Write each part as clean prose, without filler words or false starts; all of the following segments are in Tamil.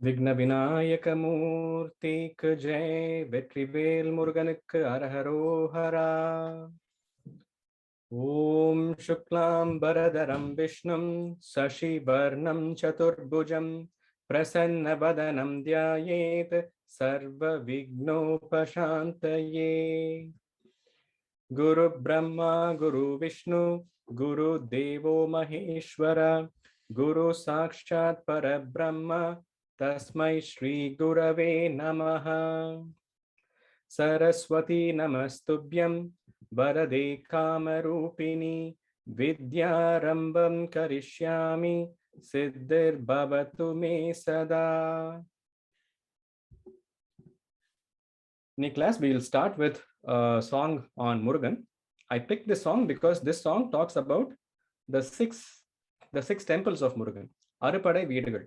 விக்ன விநாயக மூர்த்திக்கு ஜெய். வெற்றிவேல் முருகனுக்கு அரஹரோஹரா. ஓம் சுக்லாம் பரதரம் விஷ்ணும் சசிவர்ணம் சதுர்புஜம் பிரசன்னவதனம் த்யாயேத் சர்வ விக்னோபசாந்தயே. குரு பிரம்மா குரு விஷ்ணு குரு தேவோ மகேஸ்வர குரு சாக்ஷாத் பரபிரம்ம தஸ்மை ஸ்ரீ குரவே நமஹ. சரஸ்வதி நமஸ்துப்யம் வரதே காமரூபிணி வித்யாரம்பம் கரிஷ்யாமி சித்திர்பவது மே சதா. In class, we will start with a song on Murugan. I picked this song because this song talks about the six temples of Murugan. Arupadai Veedugal.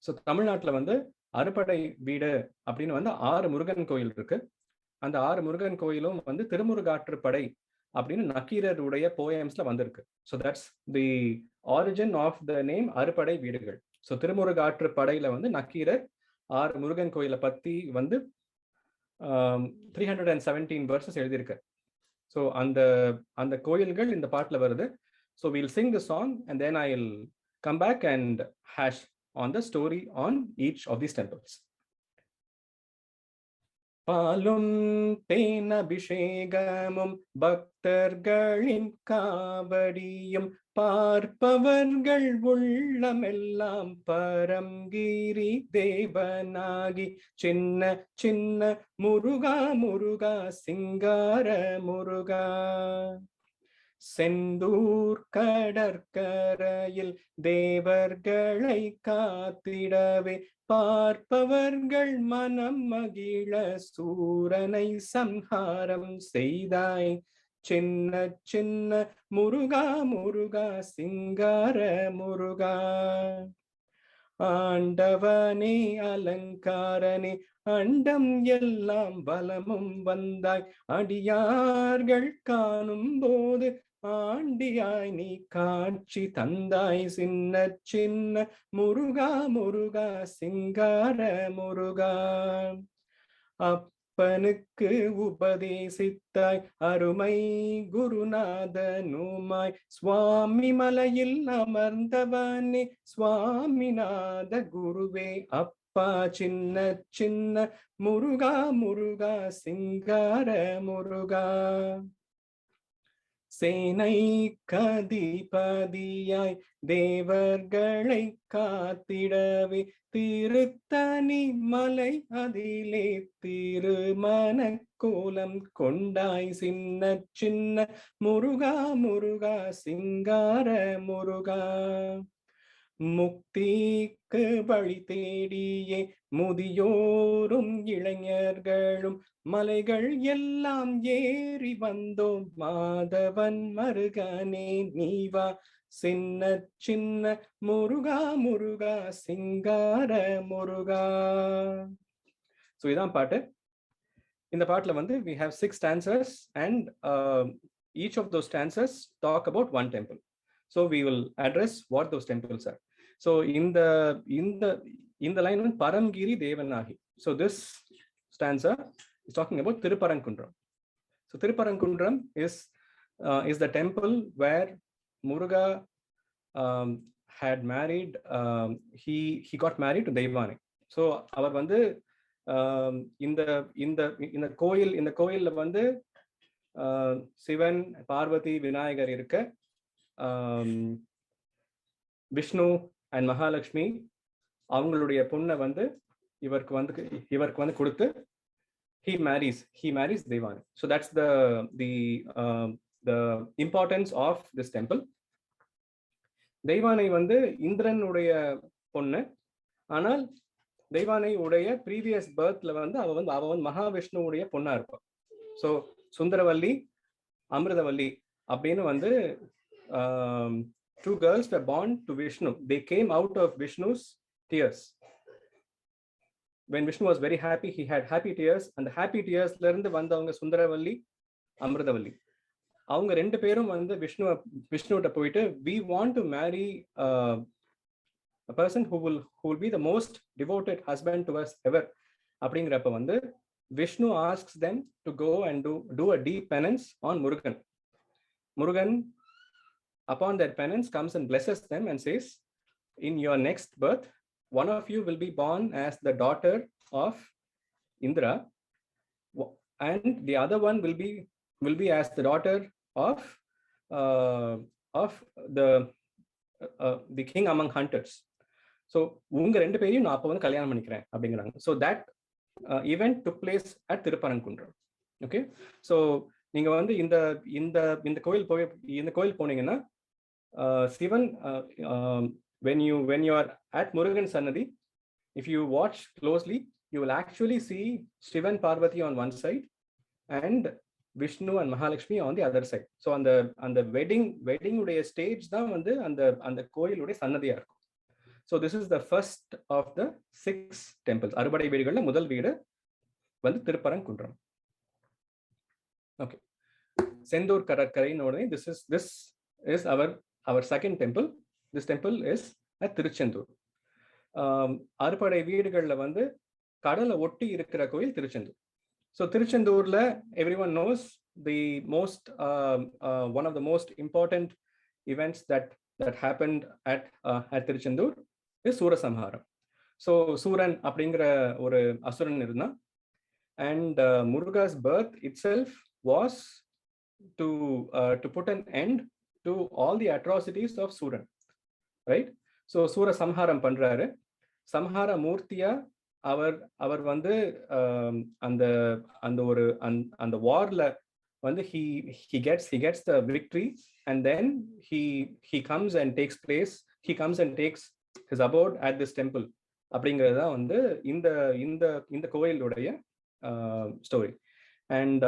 So தமிழ்நாட்டில் வந்து அறுபடை வீடு அப்படின்னு வந்து 6 முருகன் கோயில் இருக்கு. அந்த 6 முருகன் கோயிலும் வந்து திருமுருகாற்றுப்படை அப்படின்னு நக்கீரருடைய போயம்ஸ்ல வந்திருக்கு. So that's the origin of the name அறுபடை வீடுகள். ஸோ திருமுருகாற்றுப்படையில வந்து நக்கீரர் 6 முருகன் கோயிலை பத்தி வந்து 317 verses எழுதியிருக்கார். ஸோ அந்த கோயில்கள் இந்த பாட்டில் வருது. So we'll sing the song and then I'll come back and hash on the story on each of these temples. பாலும் தேன் அபிஷேகமும் பக்தர்களின் காவடியும் பார்ப்பவர்கள் உள்ளமெல்லாம் பரம்கிரி தேவனாகி சின்ன சின்ன முருகா முருகா சிங்கார முருகா. செந்தூர் கடற்கரையில் தேவர்களை காத்திடவே பார்ப்பவர்கள் மனம் மகிழ சூரனை சம்ஹாரம் செய்தாய் சின்ன சின்ன முருகா முருகா சிங்கார முருகா. ஆண்டவனே அலங்காரனே அண்டம் எல்லாம் பலமும் வந்தாய் அடியார்கள் காணும் போது ஆண்டியாய் நீ காட்சி தந்தாய் சின்ன சின்ன முருகா முருகா சிங்கார முருகா. அப்பனுக்கு உபதேசித்தாய் அருமை குருநாதனுமாய் சுவாமி மலையில் அமர்ந்தவனே சுவாமிநாத குருவே அப்பா சின்ன சின்ன முருகா முருகா சிங்கார முருகா. சேனை கதிபதியாய் தேவர்களை காத்திடவே திருத்தணி மலை அதிலே திருமண கோலம் கொண்டாய் சின்ன சின்ன முருகா முருகா சிங்கார முருகா. முக்திக்கு வழி தேடியே முதியோரும் இளைஞர்களும் மலைகள் எல்லாம் ஏறி வந்தோம் மாதவன் மருகனே நீவா சின்ன சின்ன முருகா முருகா சிங்கார முருகா. ஸோ இதான் பாட்டு. இந்த பாட்டில் வந்து we have 6 stanzas and each of those stanzas talk about one temple. So we will address what those temples are. So in the line one Paramgiri Devanahi. So this stanza is talking about Thiruppugazh. So Thiruppugazh is the temple where Muruga had married. He got married to Devani. So அவர் வந்து இந்த கோயில்ல வந்து சிவன் பார்வதி விநாயகர் இருக்க விஷ்ணு அண்ட் மகாலட்சுமி அவங்களுடைய பொண்ணை வந்து இவருக்கு வந்து கொடுத்து he marries Devani. So that's the importance of this temple. Devani வந்து இந்திரனுடைய பொண்ணு. ஆனால் தெய்வானை உடைய ப்ரீவியஸ் பர்த்ல வந்து அவ வந்து மகாவிஷ்ணுவுடைய பொண்ணா இருப்பாள். ஸோ சுந்தரவல்லி அமிர்தவல்லி அப்படின்னு வந்து two girls were born to Vishnu. They came out of Vishnu's tears. When Vishnu was very happy, he had happy tears, and the happy tears la irundhu vandavanga Sundaravalli Amritavalli. அவங்க ரெண்டு பேரும் வந்து விஷ்ணுட்ட போயிட்டு we want to marry a person who will be the most devoted husband to us ever அப்படிங்கிறப்ப வந்து Vishnu asks them to go and do a deep penance on Murugan. Murugan, upon their penance, comes and blesses them and says, in your next birth, one of you will be born as the daughter of Indra, and the other one will be as the daughter of the king among hunters. So உங்க ரெண்டு பேரையும் நான் அப்போ வந்து கல்யாணம் பண்ணிக்கிறேன் அப்படிங்கிறாங்க. So that event took place at Thiruppugazh. Okay, so நீங்க வந்து இந்த கோயில் போனீங்கன்னா Sivan when you are at Murugan Sannadhi, if you watch closely, you will actually see Shivan Parvati on one side and Vishnu and Mahalakshmi on the other side. So on the wedding உடைய stage தான் வந்து அந்த கோயிலுடைய சன்னதியா இருக்கும். So this is the first of the 6 temples. அறுபடை வீடுகள்ல முதல் வீடு வந்து Thiruparankundram. Okay, Senthur கடற்கரைன்னு this is our second temple. This temple is at Tiruchendur. அறுபடை வீடுகள்ல வந்து கடலை ஒட்டி இருக்கிற கோயில் Tiruchendur. So Tiruchendurல everyone knows the most one of the most important events that happened at Tiruchendur is Surasamharam. So Suran அப்படிங்கிற ஒரு அசுரன் இருந்தான், and Muruga's birth itself was to put an end to all the atrocities of Suran, right? So Sura Samharam பண்றாரு. சம்ஹார மூர்த்தியா அவர் வந்து அந்த வார்ல வந்து he gets the victory, and then he comes and takes his abode at this temple. அப்படிங்கிறதா வந்து இந்த கோயிலுடைய ஸ்டோரி. And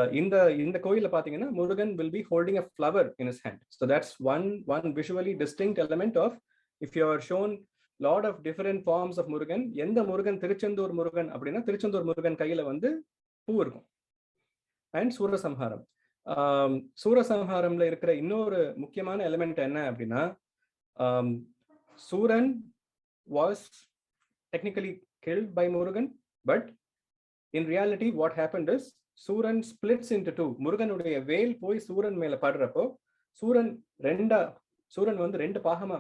இந்த கோயில பாத்தீங்கன்னா Murugan will be holding a flower in his hand. So that's one visually distinct element of, if you are shown lot of different forms of Murugan, எந்த முருகன் திருச்செந்தூர் முருகன் அப்படின்னா திருச்செந்தூர் முருகன் கையில வந்து பூ இருக்கும். அண்ட் சூரசம்ஹாரம்ல இருக்கிற இன்னொரு முக்கியமான எலிமெண்ட் என்ன அப்படின்னா, சூரன் was technically killed by Murugan, but in reality what happened is Suran splits into 2. முருகனுடைய வேல் போய் சூரன் மேல படுறப்போ சூரன் வந்து 2 பாகமா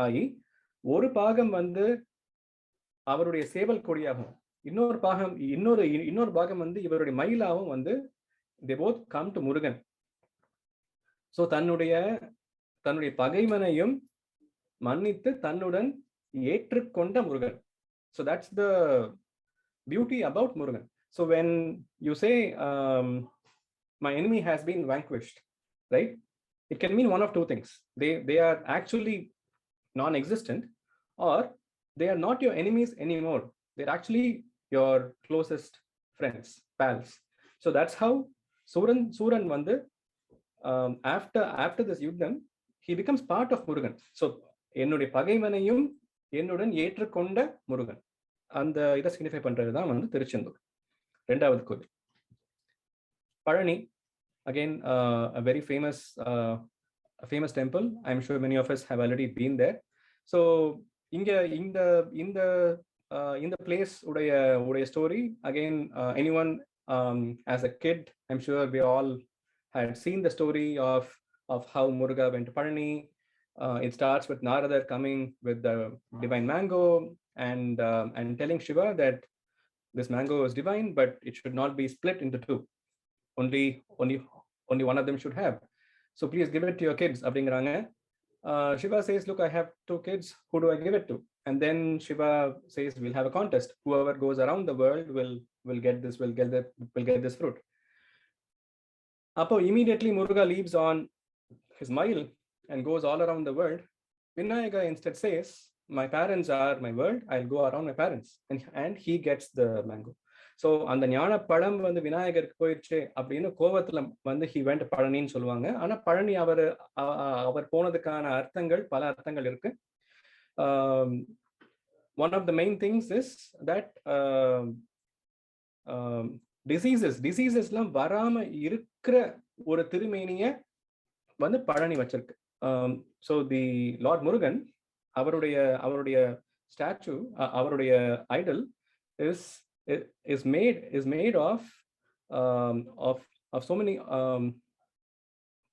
ஆகி, ஒரு பாகம் வந்து அவருடைய சேவல் கொடியாகும், இன்னொரு பாகம் வந்து இவருடைய மயிலாகவும் வந்து they both come to Murugan. So தன்னுடைய பகைவனையும் மன்னித்து தன்னுடன் ஏற்றுக்கொண்ட Murugan. So that's the beauty about Murugan. So when you say my enemy has been vanquished, right, it can mean one of two things. They are actually non-existent, or they are not your enemies anymore. They're actually your closest friends, pals. So that's how Suran வந்து after this யுத்தம் he becomes part of Murugan. So என்னுடைய பகைவனையும் என்னுடன் ஏற்றுக்கொண்ட முருகன், அந்த இதை சிக்னிஃபை பண்றதுதான் வந்து திருச்செந்தூர். ரெண்டாவது கோவில் Palani, again a very famous temple. I'm sure many of us have already been there. So இங்க இந்த place உடைய story, again anyone as a kid, I'm sure we all had seen the story of how Muruga went to Palani. It starts with Narada coming with the divine mango and telling Shiva that this mango is divine, but it should not be split into 2. Only one of them should have. So please give it to your kids. அப்படிங்கிறாங்க. Shiva says, look, I have 2 kids. Who do I give it to? And then Shiva says, we'll have a contest. Whoever goes around the world will get this fruit. Appo immediately Muruga leaves on his mile and goes all around the world. Vinayaka instead says, my parents are my world, I'll go around my parents, and he gets the mango. So அந்த ஞான பழம் வந்து விநாயகருக்கு போயிடுச்சு அப்படின்னு கோவத்துல வந்து he went to பழனின்னு சொல்லுவாங்க. ஆனா பழனி அவர் போனதுக்கான பல அர்த்தங்கள் இருக்கு. One of the main things is that diseasesலாம் வராம இருக்கிற ஒரு திருமேனிய வந்து பழனி வச்சிருக்கு. So the Lord Murugan, அவருடைய statue, அவருடைய idol is made of so many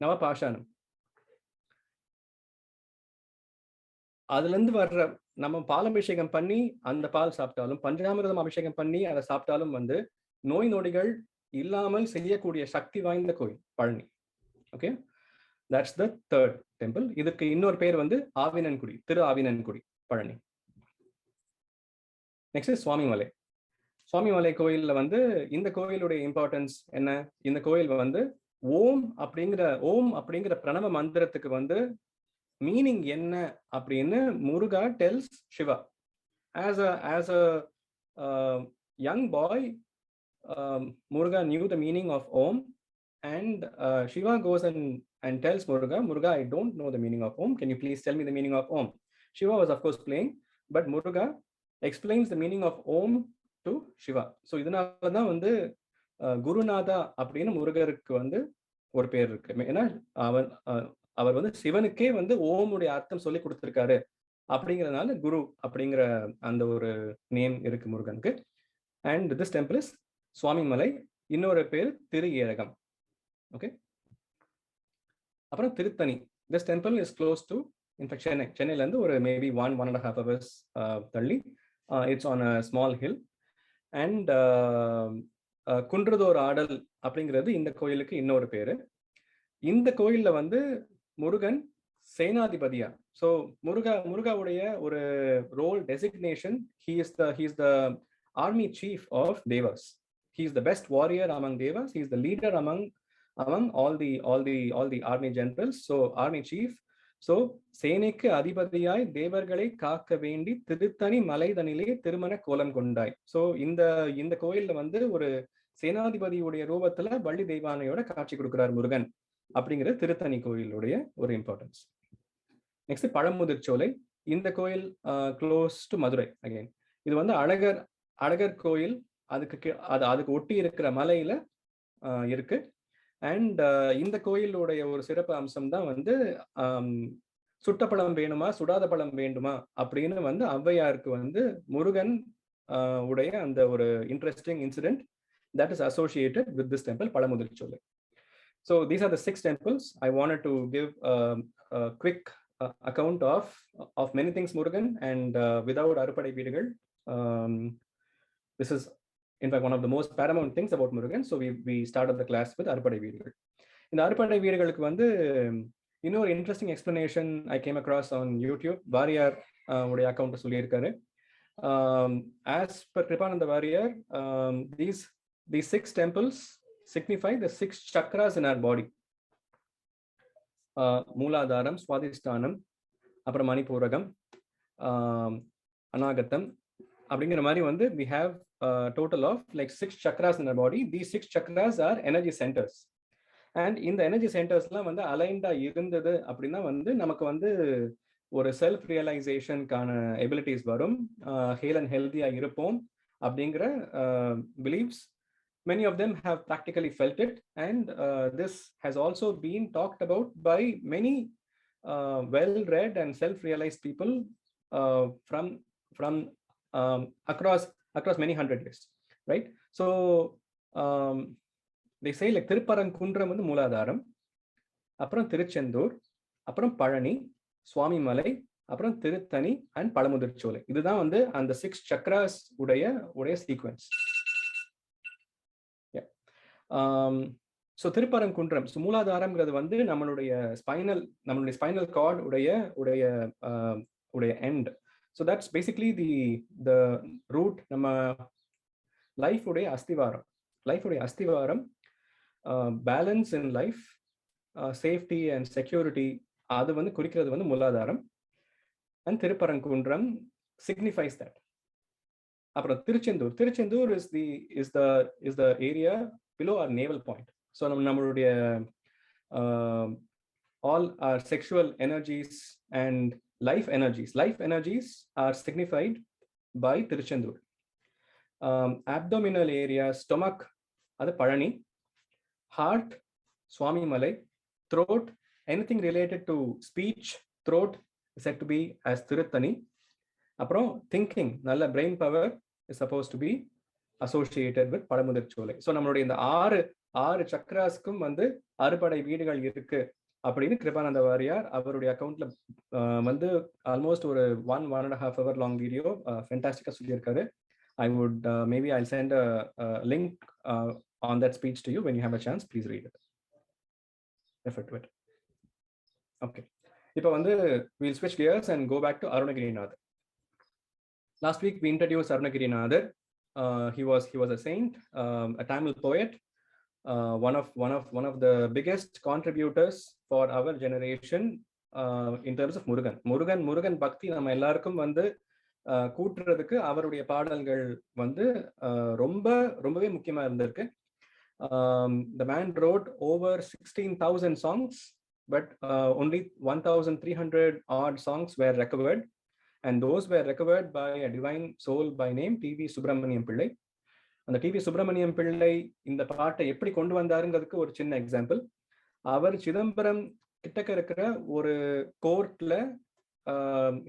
Navapashanam. அதுலேருந்து வர்ற நம்ம பால் அபிஷேகம் பண்ணி அந்த பால் சாப்பிட்டாலும், பஞ்சாமிர்தம் அபிஷேகம் பண்ணி அதை சாப்பிட்டாலும் வந்து நோய் நொடிகள் இல்லாமல் செய்யக்கூடிய சக்தி வாய்ந்த கோயில் Palani. Okay, that's the third temple. இதுக்கு இன்னொரு பேர் வந்து ஆவினன்குடி, திரு ஆவினன்குடி பழனி. நெக்ஸ்ட் சுவாமிமலை. சுவாமிமலை கோயில்ல வந்து இந்த கோயிலுடைய இம்பார்ட்டன்ஸ் என்ன? இந்த கோயில் வந்து ஓம் அப்படிங்கிற பிரணவ மந்திரத்துக்கு வந்து மீனிங் என்ன அப்படின்னு முருகா டெல்ஸ் Siva. as a young boy, Muruga knew the meaning of Om, and Shiva goes and tells Muruga, I don't know the meaning of Om, can you please tell me the meaning of Om? Shiva was of course playing, but Muruga explains the meaning of Om to Shiva. So இதனால தான் வந்து குருநாதா அப்படின்னு முருகருக்கு வந்து ஒரு பேர் இருக்கு. ஏன்னா அவர் வந்து சிவனுக்கே வந்து ஓமுடைய அர்த்தம் சொல்லி கொடுத்திருக்காரு அப்படிங்கிறதுனால குரு அப்படிங்கிற அந்த ஒரு நேம் இருக்கு முருகனுக்கு. And this temple is Swamimalai. இன்னொரு பேர் திரு ஏரகம். ஓகே, அப்புறம் Tiruttani. This temple is close to in fact சென்னையில இருந்து ஒரு மேபி 1.5 hours தள்ளி. It's on a small hill. And குன்றதோர் ஆடல் அப்படிங்கிறது இந்த கோயிலுக்கு இன்னொரு பேரு. இந்த கோயில்ல வந்து முருகன் சேனாதிபதியா. ஸோ முருகாவுடைய ஒரு role designation, he is the army chief of devas. He is the best warrior among devas. He is the leader among all the army generals. So army chief. So சேனைக்கு அதிபதியாய் தேவர்களை காக்க வேண்டி திருத்தணி மலைதனிலே திருமண கோலம் கொண்டாய். ஸோ இந்த கோயில்ல வந்து ஒரு சேனாதிபதியுடைய ரூபத்துல வள்ளி தெய்வானையோட காட்சி கொடுக்கிறார் முருகன் அப்படிங்கிறது திருத்தணி கோயிலுடைய ஒரு இம்பார்ட்டன்ஸ். நெக்ஸ்ட் பழமுதிர்ச்சோலை. இந்த கோயில் க்ளோஸ் டு மதுரை அகைன். இது வந்து அழகர் கோயில். அதுக்கு ஒட்டி இருக்கிற மலையில இருக்கு. அண்ட் இந்த கோயிலுடைய ஒரு சிறப்பு அம்சம் தான் வந்து சுட்ட பழம் வேணுமா சுடாத பழம் வேண்டுமா அப்படின்னு வந்து ஔவையாருக்கு வந்து முருகன் உடைய அந்த ஒரு interesting incident that is associated with this temple, Pazhamudircholai. So these are the 6 temples. I wanted to give a quick account of many things Murugan, and without Arupadai Veedugal, this is in fact one of the most paramount things about Murugan. So we started the class with Arupadai Veedugal. In the Arupadai Veedugalukku vandu இன்னொரு interesting explanation I came across on YouTube. Variyar உடைய அக்கவுண்ட் சொல்லியிருக்காரு. As per Kripananda Variyar, these 6 temples signify the 6 chakras in our body. மூலாதாரம், சுவாதிஷ்டானம், அப்புறம் மணிப்பூரகம், அநாகத்தம் அப்படிங்கிற மாதிரி வந்து we have a total of like 6 chakras in our body. These 6 chakras are energy centers. And இந்த எனர்ஜி சென்டர்ஸ்லாம் வந்து அலைன்டா இருந்தது அப்படின்னா வந்து நமக்கு வந்து ஒரு செல்ஃப் ரியலைசேஷனுக்கான எபிலிட்டிஸ் வரும், ஹேல் அண்ட் ஹெல்த்தியா இருப்போம் அப்படிங்கிற believes. Many of them have practically felt it, and this has also been talked about by many well-read and self-realized people from across many hundred years, right? So they say like Thiruparankundram வந்து மூலாதாரம், அப்புறம் திருச்செந்தூர், அப்புறம் பழனி, சுவாமிமலை, அப்புறம் திருத்தணி அண்ட் பழமுதிர்ச்சோலை. இதுதான் வந்து அந்த 6 சக்ராஸ் உடைய சீக்வன்ஸ். ஸோ திருப்பரங்குன்றம், மூலாதாரம்ங்கிறது வந்து நம்மளுடைய ஸ்பைனல் கார்டு உடைய end. So that's basically the root. நம்ம லைஃப் உடைய அஸ்திவாரம், balance in life, safety and security, அது வந்து குறிக்கிறது வந்து மூலாதாரம். And Thiruparankundram signifies that. அப்புறம் Tiruchendur is the area below our navel point. So நம்மளுடைய all our sexual energies and life energies are signified by Tiruchendur. Abdominal area, stomach, அது Palani. Heart, Swamimalai. Throat, anything related to speech, throat is said to be as Tiruttani. அப்புறம் திங்கிங், நல்ல brain power is suppose to be associated with Pazhamudircholai. So நம்மளுடைய இந்த ஆறு சக்கராஸ்க்கும் வந்து அறுபடை வீடுகள் இருக்கு அப்படின்னு கிருபானந்த வாரியார் அவருடைய அக்கௌண்ட்ல வந்து ஆல்மோஸ்ட் ஒரு 1.5 hour லாங் வீடியோ ஃபென்டாஸ்டிக்கா சொல்லியிருக்காரு. I would maybe I'll send a link on that speech to you when you have a chance. Please read it. Refer to it. Okay. இப்போ வந்து we'll switch gears and go back to Arunagirinathar. Last week we introduced Arunagirinathar. He was a saint, a Tamil poet, one of the biggest contributors for our generation in terms of Murugan பக்தி நம்ம எல்லாருக்கும் வந்து கூட்டுறதுக்கு அவருடைய பாடல்கள் வந்து ரொம்பவே முக்கியமா இருந்திருக்கு. The man wrote over 16,000 songs, but only 1,300 odd songs were recovered, and those were recovered by a divine soul by name TV Subramaniam Pillai. அந்த டிவி சுப்பிரமணியம் பிள்ளை இந்த பாட்டை எப்படி கொண்டு வந்தாருங்கிறதுக்கு ஒரு சின்ன எக்ஸாம்பிள். அவர் சிதம்பரம் கிட்டக்க இருக்கிற ஒரு கோர்ட்ல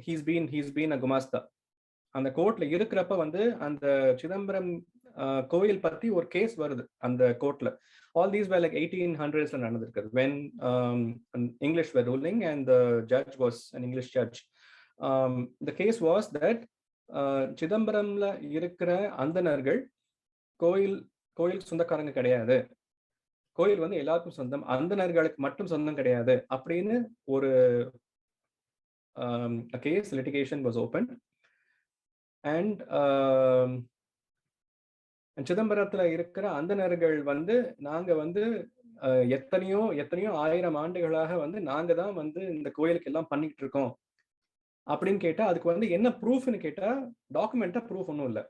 ஹீஸ் பீன் அ குமாஸ்தா. அந்த கோர்ட்ல இருக்கிறப்ப வந்து அந்த சிதம்பரம் கோயில் பத்தி ஒரு கேஸ் வருது அந்த கோர்ட்ல. All these were like 1800s நடந்திருக்கு, when English were ruling and the judge was an English judge. The case was that சிதம்பரம்ல இருக்கிற அந்தணர்கள் கோயில் சொந்தக்காரங்க கிடையாது, கோயில் வந்து எல்லாருக்கும் சொந்தம், அந்தணர்களுக்கு மட்டும் சொந்தம் கிடையாது அப்படின்னு ஒரு case litigation was opened. And சிதம்பரத்துல இருக்கிற அந்தணர்கள் வந்து நாங்க வந்து எத்தனையோ ஆயிரம் ஆண்டுகளாக வந்து நாங்க தான் வந்து இந்த கோயிலுக்கு எல்லாம் பண்ணிட்டு இருக்கோம் அப்படின்னு கேட்டா அதுக்கு வந்து என்ன ப்ரூஃப்னு கேட்டா டாக்குமெண்டா ப்ரூஃப் ஒன்றும் இல்லை.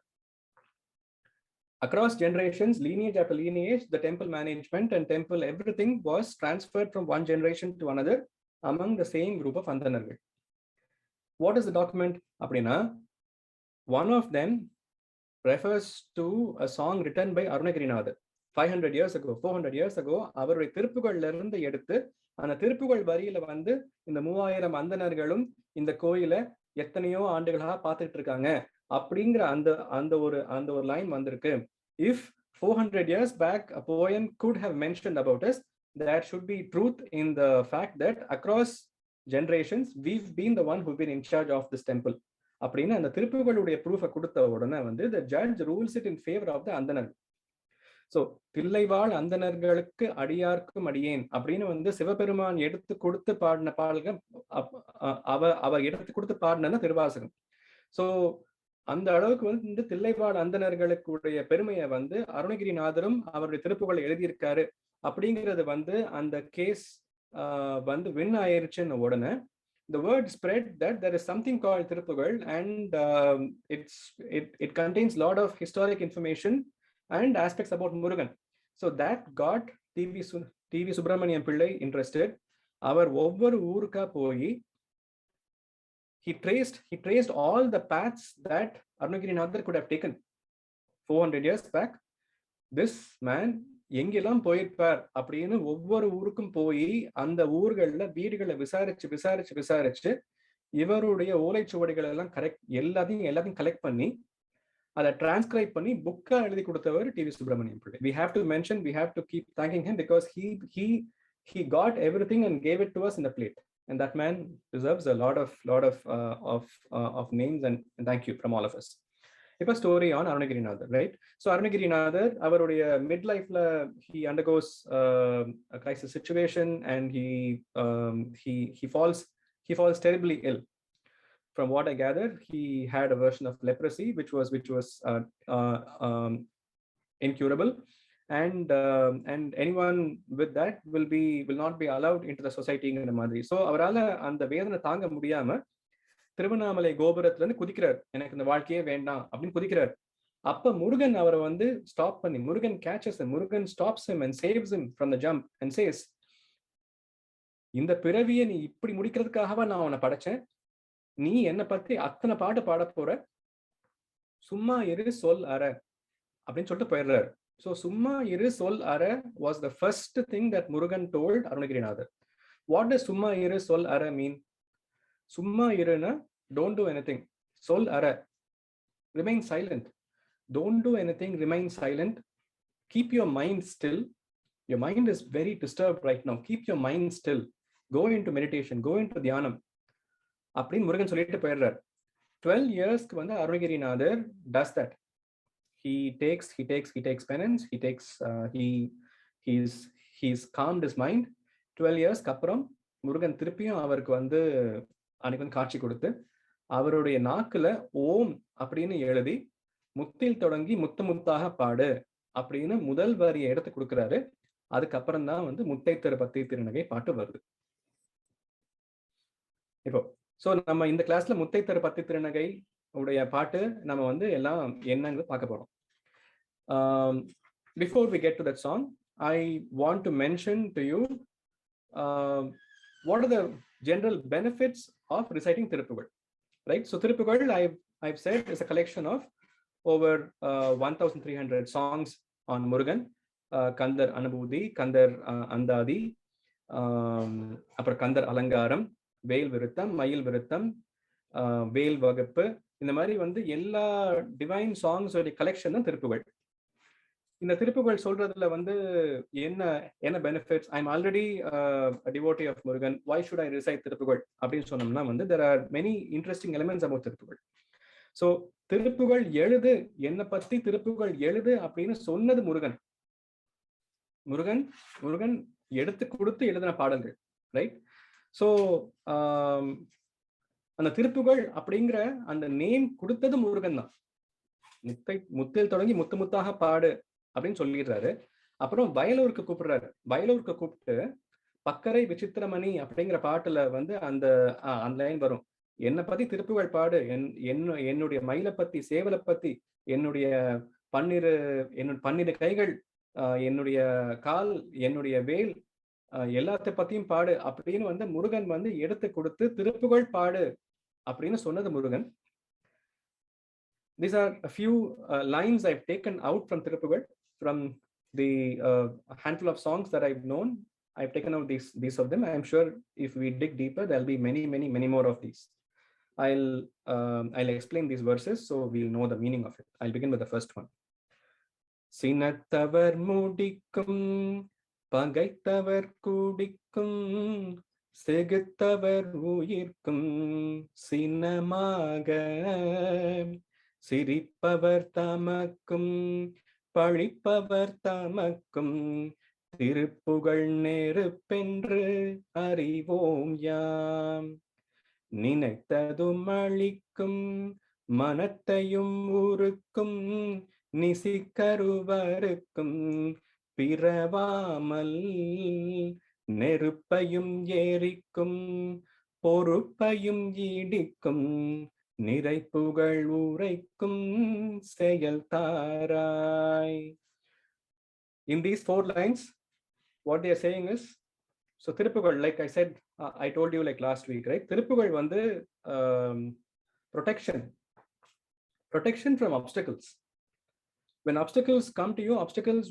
Across generations, lineage after lineage, the temple management and temple everything was transferred from one generation to another among the same group of Andhanargal. What is the document? அப்படின்னா one of them refers to a song written by Arunagirinathar 500 years ago, 400 years ago. அவருடைய திருப்புகள்ல இருந்து எடுத்து அந்த திருப்புகள் வரியில வந்து இந்த 3000 அந்தணர்களும் இந்த கோயிலை எத்தனையோ ஆண்டுகளாக பார்த்துட்டு இருக்காங்க அப்படிங்கிற அந்த ஒரு லைன் வந்திருக்கு. If 400 years back a poem could have mentioned about us, there should be truth in the fact that across generations we've been the one who've been in charge of this temple. அப்படின்னு அந்த திருப்புகளுடைய ப்ரூஃபை கொடுத்த உடனே வந்து the judge rules it in favor of the அந்தணர். ஸோ தில்லைவாழ் அந்தணர்களுக்கு அடியார்க்கும் அடியேன் அப்படின்னு வந்து சிவபெருமான் எடுத்து கொடுத்து பாடின பாடல்கள் அவர் எடுத்து கொடுத்து பாடின திருவாசகம். ஸோ அந்த அளவுக்கு வந்து தில்லைவாழ் அந்தணர்களுக்குடைய பெருமையை வந்து அருணகிரிநாதரும் அவருடைய திருப்புகளை எழுதியிருக்காரு அப்படிங்கிறது வந்து அந்த கேஸ் வந்து வின் ஆயிருச்சுன்னு உடனே the word spread that there is something called Thiruppugazh, and it contains a lot of historic information and aspects about Murugan. So that got TV Subramaniam Pillai interested. Our ஒவ்வொரு ஊருக்கா போய் he traced all the paths that Arunagirinathar could have taken 400 years back. This man எங்கெல்லாம் போயிருப்பார் அப்படின்னு ஒவ்வொரு ஊருக்கும் போய் அந்த ஊர்கள்ல வீடுகளை விசாரிச்சு இவருடைய ஓலைச்சுவடிகள் எல்லாம் எல்லாத்தையும் கலெக்ட் பண்ணி அதை டிரான்ஸ்கிரைப் பண்ணி புக்கா எழுதி கொடுத்தவர் டிவி சுப்பிரமணியம் பிள்ளை. We have to mention, we have to keep thanking him because he got everything and gave it to us in a plate, and that man deserves a lot of names and thank you from all of us. இப்போ story on Arunagirinathar, right? So Arunagirinathar அவருடைய மிட் லைஃப்ல he undergoes a crisis situation and he falls terribly ill. From what I gather, he had a version of leprosy which was incurable, and anyone with that will not be allowed into the society ங்கிற மாதிரி. ஸோ அவரால் அந்த வேதனை தாங்க முடியாம திருவண்ணாமலை கோபுரத்துல இருந்து குதிக்கிறார், எனக்கு இந்த வாழ்க்கையே வேண்டாம் அப்படின்னு குதிக்கிறார். அப்ப முருகன் அவரை வந்து ஸ்டாப் பண்ணி, Murugan catches him, Murugan stops him and saves him from the jump and says, இந்த பிறவியை நீ இப்படி முடிக்கிறதுக்காகவா நான் உன்னை படைச்சேன், நீ என்னை பத்தி அத்தனை பாட்டு பாட போற, சும்மா இரு சொல் அற அப்படின்னு சொல்லிட்டு போயிடுறாரு. ஸோ சும்மா இரு சொல் அற was the first thing that Murugan told Arunagirinathar. What does சும்மா இரு சொல் அற mean? சும்மா இருனா don't do anything. Sol ara. Remain silent. Don't do anything. Remain silent. Keep your mind still. Your mind is very disturbed right now. Keep your mind still. Go into meditation. Go into dhanam. அப்படின்னு முருகன் சொல்லிட்டு போயிடுறார். 12 yearsக்கு வந்து Arunagirinathar does that. He takes penance. He's calmed his mind. 12 yearsக்கு அப்புறம் முருகன் திருப்பியும் அவருக்கு வந்து அன்னைக்கு வந்து காட்சி கொடுத்து அவருடைய நாக்குல ஓம் அப்படின்னு எழுதி முத்தில் தொடங்கி முத்து முத்தாக பாடு அப்படின்னு முதல் வரியை எடுத்து கொடுக்குறாரு. அதுக்கப்புறம் தான் வந்து முத்தை தரு பத்தி திருநகை பாட்டு வருது. இப்போ ஸோ நம்ம இந்த கிளாஸ்ல முத்தை தரு பத்தி திருநகை உடைய பாட்டு நம்ம வந்து எல்லாம் என்னன்னு பார்க்க போறோம். Before we get to that song, I want to mention to you what are the general benefits of reciting Thiruppugazh, right? So Thiruppugazh, I've said, is a collection of over 1,300 songs on Murugan, Kandar Anubhuthi, Kandar Andadi, அப்புறம் கந்தர் அலங்காரம், வேல் விருத்தம், மயில் விருத்தம், வேல் வகுப்பு, இந்த மாதிரி வந்து எல்லா டிவைன் சாங்ஸ் கலெக்ஷன் தான் திருப்புகழ். இந்த திருப்புகழ் சொல்றதுல வந்து என்ன benefits? I am already devotee of Murugan, why should I recite Thiruppugazh அப்படின்னு சொன்னோம்னா வந்து there are many interesting elements about Thiruppugazh. So Thiruppugazh எழுது, என்னை பத்தி திருப்புகழ் எழுது அப்படின்னு சொன்னது முருகன். முருகன் எடுத்து கொடுத்து எழுதின பாடல்கள், ரைட்? ஸோ அந்த திருப்புகழ் அப்படிங்கிற அந்த நேம் கொடுத்தது முருகன் தான். முத்தில் தொடங்கி முத்து முத்தாக பாடு அப்படின்னு சொல்லிடுறாரு. அப்புறம் வயலூருக்கு கூப்பிடுறாரு. வயலூருக்கு கூப்பிட்டு பக்கரை விசித்திரமணி அப்படிங்கிற பாட்டுல வந்து அந்த லைன் வரும், என்னை பத்தி திருப்புகழ் பாடு, என்னுடைய மயிலை பத்தி, சேவலை பத்தி, என்னுடைய பன்னிரு கைகள், என்னுடைய கால், என்னுடைய வேல், எல்லாத்த பத்தியும் பாடு அப்படின்னு வந்து முருகன் வந்து எடுத்து கொடுத்து திருப்புகழ் பாடு அப்படின்னு சொன்னது Murugan. These are a few lines I've taken out from Thiruppugazh, from the handful of songs that I've known. I've taken out these of them. I'm sure if we dig deeper, there'll be many more of these. I'll explain these verses so we'll know the meaning of it. I'll begin with the first one. Sinattavar mudikkum பகைத்தவர் குடிக்கும் செகுத்தவர் உயிர்க்கும் சினமாக சிரிப்பவர் தமக்கும் பழிப்பவர் தமக்கும் திருப்புகழ் நெருப்பென்று அறிவோம் யாம். நினைத்ததும் அளிக்கும் மனத்தையும் உருக்கும் நிசிக்கருவருக்கும் பிறவாமல் நெருப்பையும் எரிக்கும் பொறுப்பையும் இடிக்கும் நிறைப்புகழ் உரைக்கும் செயல் தாராய். In these 4 lines, what they are saying is, so Thiruppugazh, like I said, I told you like last week, right? Thiruppugazh வந்து protection from obstacles. When obstacles come to you, obstacles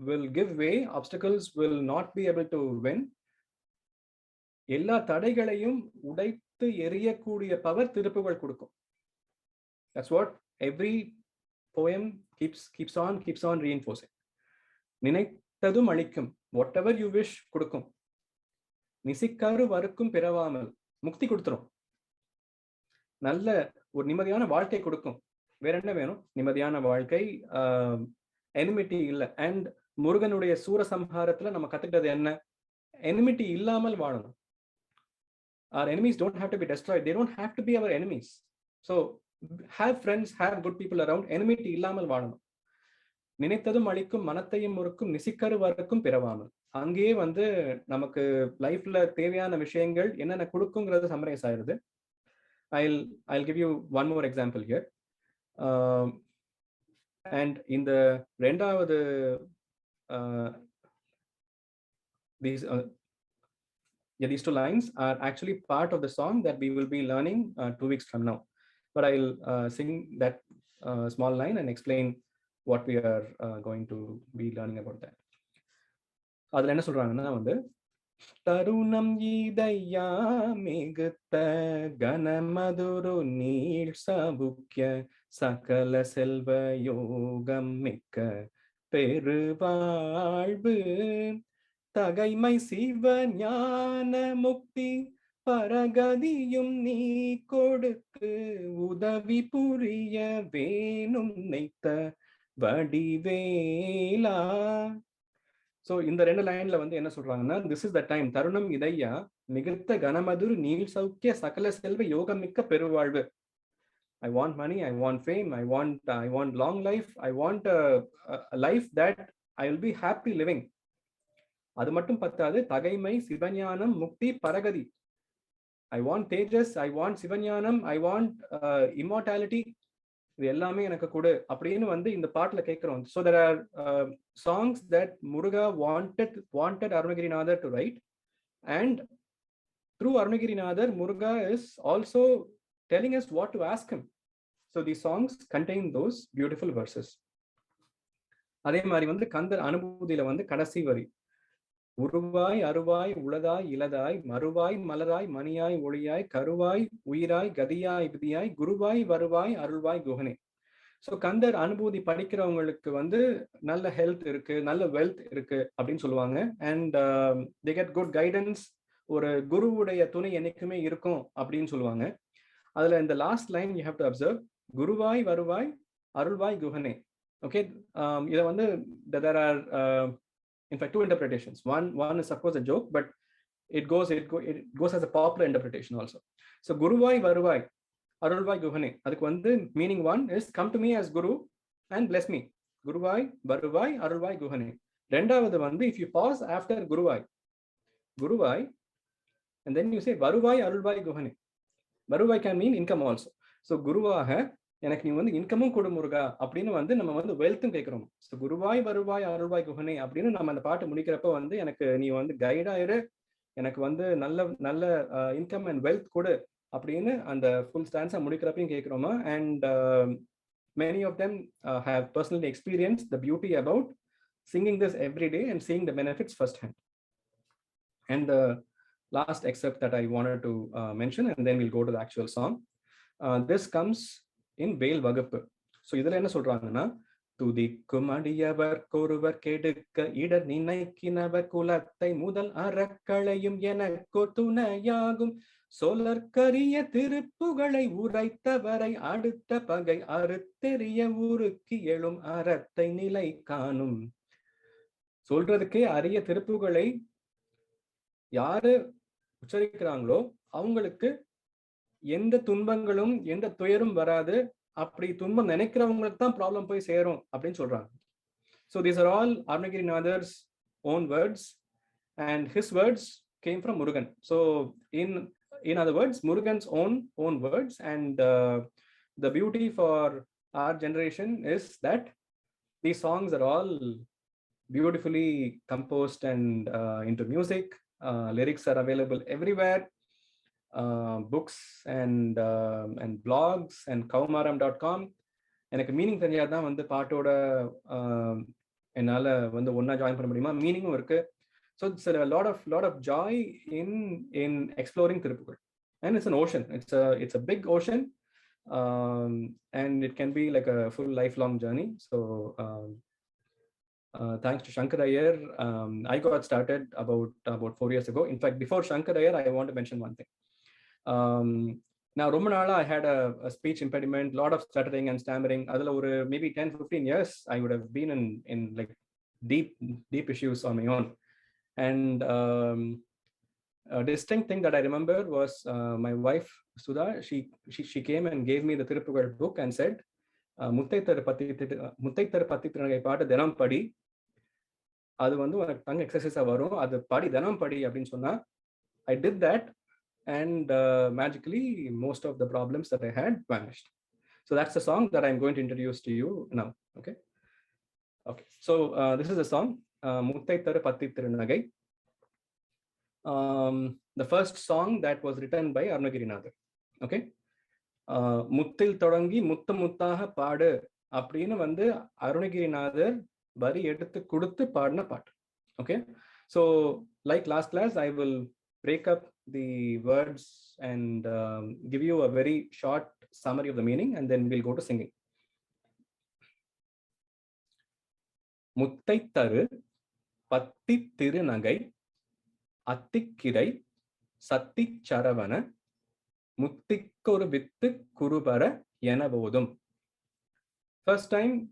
will give way, obstacles will not be able to win. எல்லா தடைகளையும் உடைத்து எரியக்கூடிய பவர் திருப்புகழ் கொடுக்கும். That's what every poem keeps on reinforcing. நினைத்ததும் அளிக்கும், whatever you wish கொடுக்கும். நிசிக்கரு வறுக்கும் பிறவாமல், முக்தி கொடுத்துரும். நல்ல ஒரு நிம்மதியான வாழ்க்கை கொடுக்கும். வேற என்ன வேணும்? நிம்மதியான வாழ்க்கை, எனிமிட்டி இல்லை. அண்ட் முருகனுடைய சூரசம்ஹாரத்துல நம்ம கத்துக்கிட்டது என்ன? எனிமிட்டி இல்லாமல் வாழணும். Our enemies don't have to be destroyed. They don't have to be our enemies. So have friends, have good people around. Enmity இல்லாமல் வாழணும். நினைத்ததும் அளிக்கும் மனத்தையும் முறுக்கும் நிசிக்கரு வறுக்கும் பிறவாமல். அங்கேயே வந்து நமக்கு லைஃப்ல தேவையான விஷயங்கள் என்னென்ன கொடுக்குங்கிறது சம்மரைஸ் ஆயிருது. I'll give you one more example here. And இந்த ரெண்டாவது these 2 lines are actually part of the song that we will be learning 2 weeks from now. But I'll sing that small line and explain what we are going to be learning about that. அதுல என்ன சொல்றாங்கன்னா வந்து, தருணம் இதையா மிகுத்த கனமதுரு நீள் சவுக்கிய சகல செல்வ யோகம் மிக்க பெருவாழ்வு தகைமை சிவ ஞான முக்தி பரகதியும் நீ கொடுத்து உதவி புரிய வேணும் நெய்த்த வடிவேலா. ஸோ இந்த 2 லைன்ல வந்து என்ன சொல்றாங்கன்னா, திஸ் இஸ் த டைம், தருணம் இதையா மிகுத்த கனமதுரு நீள் சௌக்கிய சகல செல்வ யோகமிக்க பெருவாழ்வு. I want money, I want fame, I want long life, I want a life that I will be happy living. அது மட்டும் பத்தாது, தகைமை சிவஞானம் முக்தி பரகதி. I want Tejas, I want Sivagnanam, I want immortality. இது எல்லாமே எனக்கு கொடு அப்படின்னு வந்து இந்த பாட்டுல கேட்கிறோம். So there are songs that Muruga wanted Arunagirinathar to write, and through Arunagirinathar, Muruga is also telling us what to ask him. So these songs contain those beautiful verses. அதே மாதிரி வந்து கந்தர் அனுபூதியில வந்து கடைசி வரி, உருவாய் அருவாய் உளதாய் இலதாய் மறுவாய் மலராய் மணியாய் ஒளியாய் கருவாய் உயிராய் கதியாய் விதியாய் குருவாய் வருவாய் அருள்வாய் குகனே. ஸோ கந்தர் அனுபூதி படிக்கிறவங்களுக்கு வந்து நல்ல ஹெல்த் இருக்கு, நல்ல வெல்த் இருக்கு அப்படின்னு சொல்லுவாங்க. And they get good guidance. ஒரு குருவுடைய துணை என்னைக்குமே இருக்கும் அப்படின்னு சொல்லுவாங்க. அதுல இந்த last line you have to observe, குருவாய் வருவாய் அருள்வாய் குகனே. ஓகே, இதை வந்து there are in fact 2 interpretations. One is of course a joke, but it goes as a popular interpretation also. So guruvai varuvai arulvai guhane, adukku vandu meaning one is come to me as guru and bless me. Guruvai varuvai arulvai guhane. Rendavathu vandu if you pause after guruvai and then you say varuvai arulvai guhane, varuvai can mean income also. So guruvaga எனக்கு நீ வந்து இன்கமும் கொடு முருகா அப்படின்னு வந்து நம்ம வந்து வெல்த்தும் கேட்கிறோம். ஸோ குருவாய் வருவாய் அருள்வாய் குகனே அப்படின்னு நம்ம அந்த பாட்டு முடிக்கிறப்ப வந்து எனக்கு நீ வந்து கைடாயிரு, எனக்கு வந்து நல்ல நல்ல இன்கம் அண்ட் வெல்த் கொடு அப்படின்னு அந்த ஃபுல் ஸ்டான்ஸா முடிக்கிறப்பையும் கேட்கிறோமா. And many of them have personally experienced the beauty about singing this every day and seeing the benefits firsthand. And the last excerpt that I wanted to mention, and then we'll go to the actual song. This comes in வேல் வகுப்பு. ஸோ இதுல என்ன சொல்றாங்கன்னா, துதிக்கும் அடியவர் கொருவர் கெடுக்க இடர் நினைக்கினவர் குலத்தை முதல் அறக்களையும் எனக்கு துணையாகும் சோழற்கரிய திருப்புகளை உரைத்தவரை அடுத்த பகை அறுத்தெறிய உருக்கி எழும் அறத்தை நிலை காணும். சொல்றதுக்கே அரிய திருப்புகளை யாரு உச்சரிக்கிறாங்களோ அவங்களுக்கு எந்த துன்பங்களும் எந்த துயரும் வராது. அப்படி துன்பம் நினைக்கிறவங்களுக்கு தான் ப்ராப்ளம் போய் சேரும் அப்படின்னு சொல்றாங்க. So these are all Arunagirinath's own words, and his words came from Murugan. So in other words, Murugan's own words. And the beauty for our generation is that these songs are all beautifully composed and into music. Lyrics are available everywhere. Books and blogs and kaumaram.com. எனக்கு மீனிங் தெரியாதான் வந்து பாட்டோட என்னால வந்து ஒன்னா ஜாயின் பண்ண முடியுமா, மீனிங்கும் இருக்கு. So it's a lot of joy in exploring Thiruppugazh, and it's an ocean. It's a big ocean, and it can be like a full lifelong journey. So thanks to Shankar Iyer, I got started about 4 years ago. In fact, before Shankar Iyer, I want to mention one thing. Now ரொம்ப நாளா I had a speech impediment, lot of stuttering and stammering. அதுல ஒரு maybe 10-15 years I would have been in like deep issues on my own. And a distinct thing that I remember was my wife Sudha, she came and gave me the Thiruppugazh book and said, Muthai Tharu பத்தி திருநகை பாட்டு தினம் படி, அது வந்து உனக்கு டங் எக்ஸசைஸா வரும், அது படி தினம் படி அப்படின்னு சொன்னா. I did that, and magically most of the problems that I had vanished. So that's the song that I'm going to introduce to you now. Okay. So this is the song, Muthai Tharu பத்தி திருநகை, the first song that was written by Arunagirinathar. Okay. முத்தில் தொடங்கி முத்தாக பாடு அப்படின்னு வந்து அருணகிரிநாதர் வரி எடுத்து கொடுத்து பாடின பாட்டு. Okay. So like last class, I will break up the words and give you a very short summary of the meaning, and then we'll go to singing. Muthai Tharu, Patti Thirunagai, Attikkirai, Satti Charavana, Muttikkoru Vittu Kurubara Yenavodum. First time,